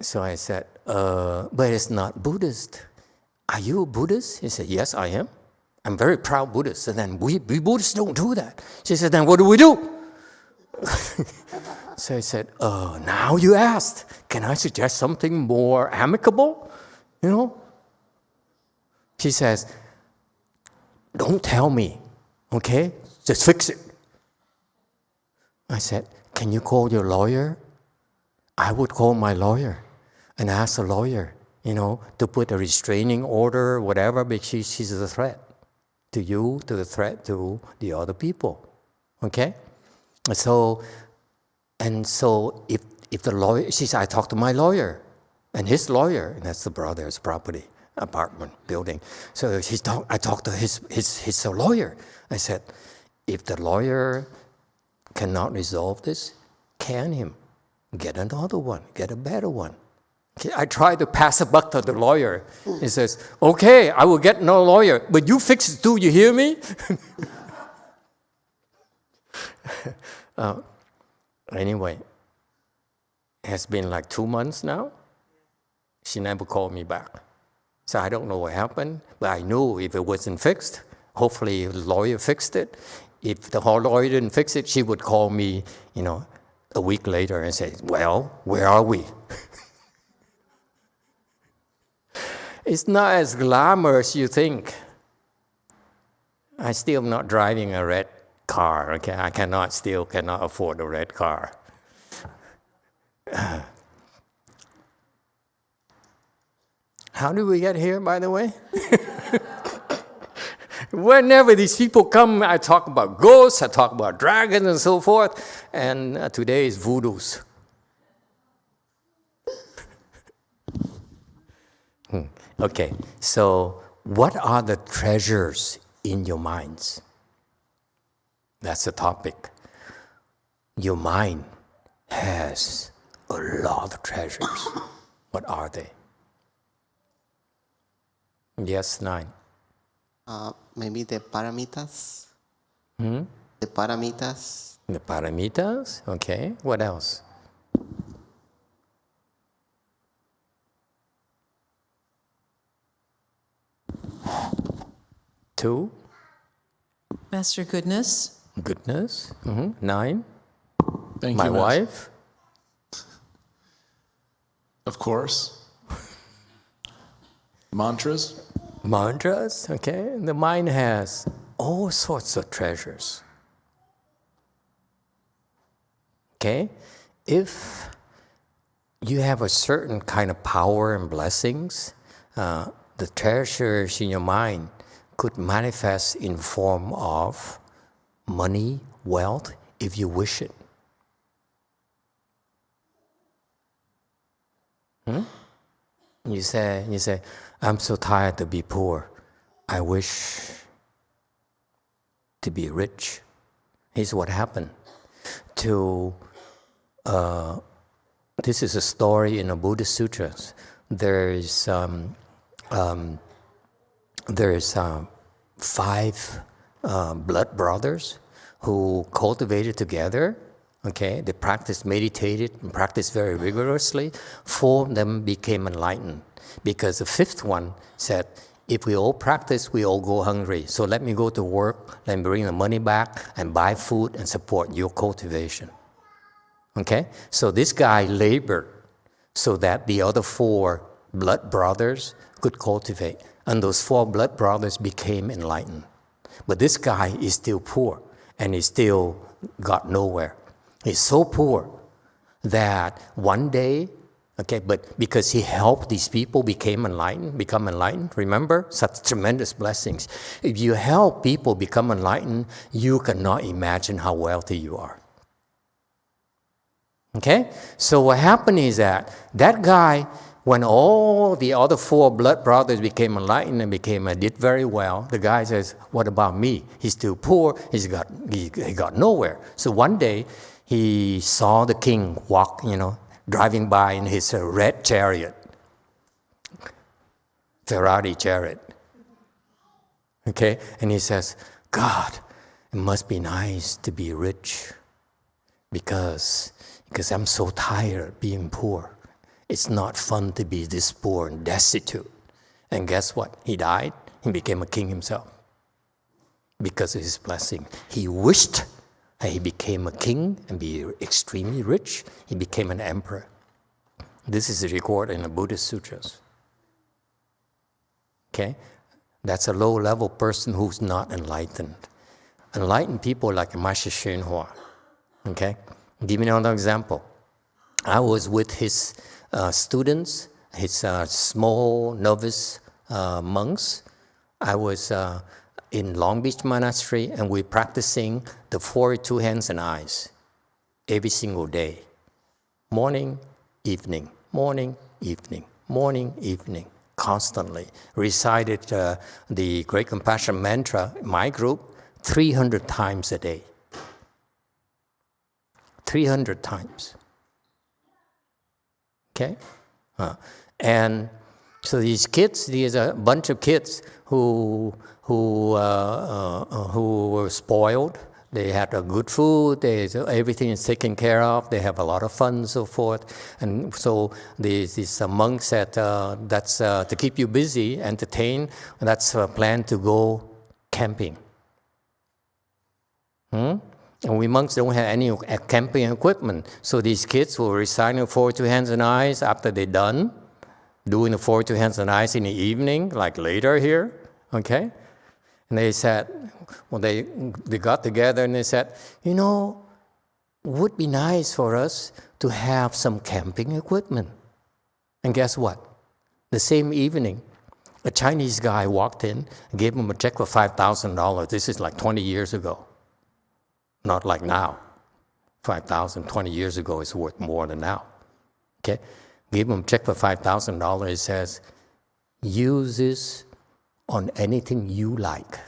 So I said, but it's not Buddhist. Are you a Buddhist? He said, yes, I am. I'm very proud Buddhist. So then we Buddhists don't do that. She said, then what do we do? So I said, now you asked. Can I suggest something more amicable? You know? She says, don't tell me, okay? Just fix it. I said, can you call your lawyer? I would call my lawyer and ask the lawyer, you know, to put a restraining order, whatever, because she's a threat to you, to the threat to the other people, okay? So if the lawyer, she said, I talked to my lawyer and his lawyer, and that's the brother's property, apartment, building. So I talked to his lawyer. I said, if the lawyer cannot resolve this, can him. Get another one, get a better one. Okay, I tried to pass a buck to the lawyer. He says, okay, I will get no lawyer, but you fix it too, you hear me? Anyway, it has been like 2 months now. She never called me back. So I don't know what happened, but I knew if it wasn't fixed, hopefully the lawyer fixed it. If the whole lawyer didn't fix it, she would call me, you know, a week later and say, well, where are we? It's not as glamorous as you think. I still am not driving a red car, okay? I still cannot afford a red car. How did we get here, by the way? Whenever these people come, I talk about ghosts, I talk about dragons and so forth, and today is voodoos. Okay, so what are the treasures in your minds? That's the topic. Your mind has a lot of treasures. What are they? Yes, 9. Maybe the paramitas. Hmm? The paramitas. The paramitas, okay. What else? Two. Master, goodness. Goodness. 9. Thank My you, Master. wife. Of course. Mantras. Mantras, okay. The mind has all sorts of treasures. Okay? If you have a certain kind of power and blessings, the treasures in your mind could manifest in form of money, wealth, if you wish it. You say, I'm so tired to be poor. I wish to be rich. Here's what happened. This is a story in the Buddhist sutras. There's 5 blood brothers who cultivated together. Okay, they practiced, meditated, and practiced very rigorously. 4 of them became enlightened because the 5th one said, if we all practice, we all go hungry. So let me go to work, let me bring the money back and buy food and support your cultivation. Okay, so this guy labored so that the other 4 blood brothers could cultivate. And those 4 blood brothers became enlightened. But this guy is still poor and he still got nowhere. He's so poor that one day, okay, but because he helped these people become enlightened, remember? Such tremendous blessings. If you help people become enlightened, you cannot imagine how wealthy you are. Okay? So what happened is that guy When all the other 4 blood brothers became enlightened and did very well, the guy says, what about me? He's still poor, he got nowhere. So one day, he saw the king walk, driving by in his red chariot, Ferrari chariot. Okay, and he says, God, it must be nice to be rich because I'm so tired of being poor. It's not fun to be this poor and destitute. And guess what? He died. He became a king himself because of his blessing. He wished that he became a king and be extremely rich. He became an emperor. This is recorded in the Buddhist sutras. Okay? That's a low-level person who's not enlightened. Enlightened people like Master YongHua. Okay? Give me another example. I was with his students, his small novice monks. I was in Long Beach Monastery, and we're practicing the 42 hands and eyes every single day. Morning, evening, morning, evening, morning, evening, constantly. Recited the Great Compassion Mantra, my group, 300 times a day. 300 times. Okay? And so these kids, there's a bunch of kids who were spoiled. They had good food, everything is taken care of, they have a lot of fun and so forth. And so this monk said, that's to keep you busy, entertained, that's a plan to go camping. And we monks don't have any camping equipment. So these kids will recite the 42 hands and eyes after they're done, doing the 42 hands and eyes in the evening, like later here, okay? And they said, well, they got together and they said, would be nice for us to have some camping equipment. And guess what? The same evening, a Chinese guy walked in and gave him a check for $5,000. This is like 20 years ago. Not like now. 5,000, 20 years ago is worth more than now. Okay? Gave him a check for $5,000. He says, use this on anything you like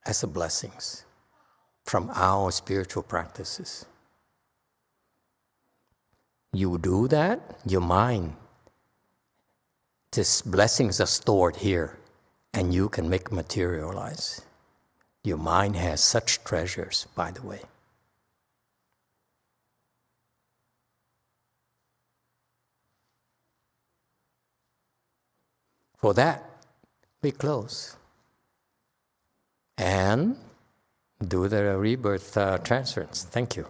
as a blessings from our spiritual practices. You do that, your mind, these blessings are stored here, and you can make materialize. Your mind has such treasures, by the way. For that, we close and do the rebirth transference. Thank you.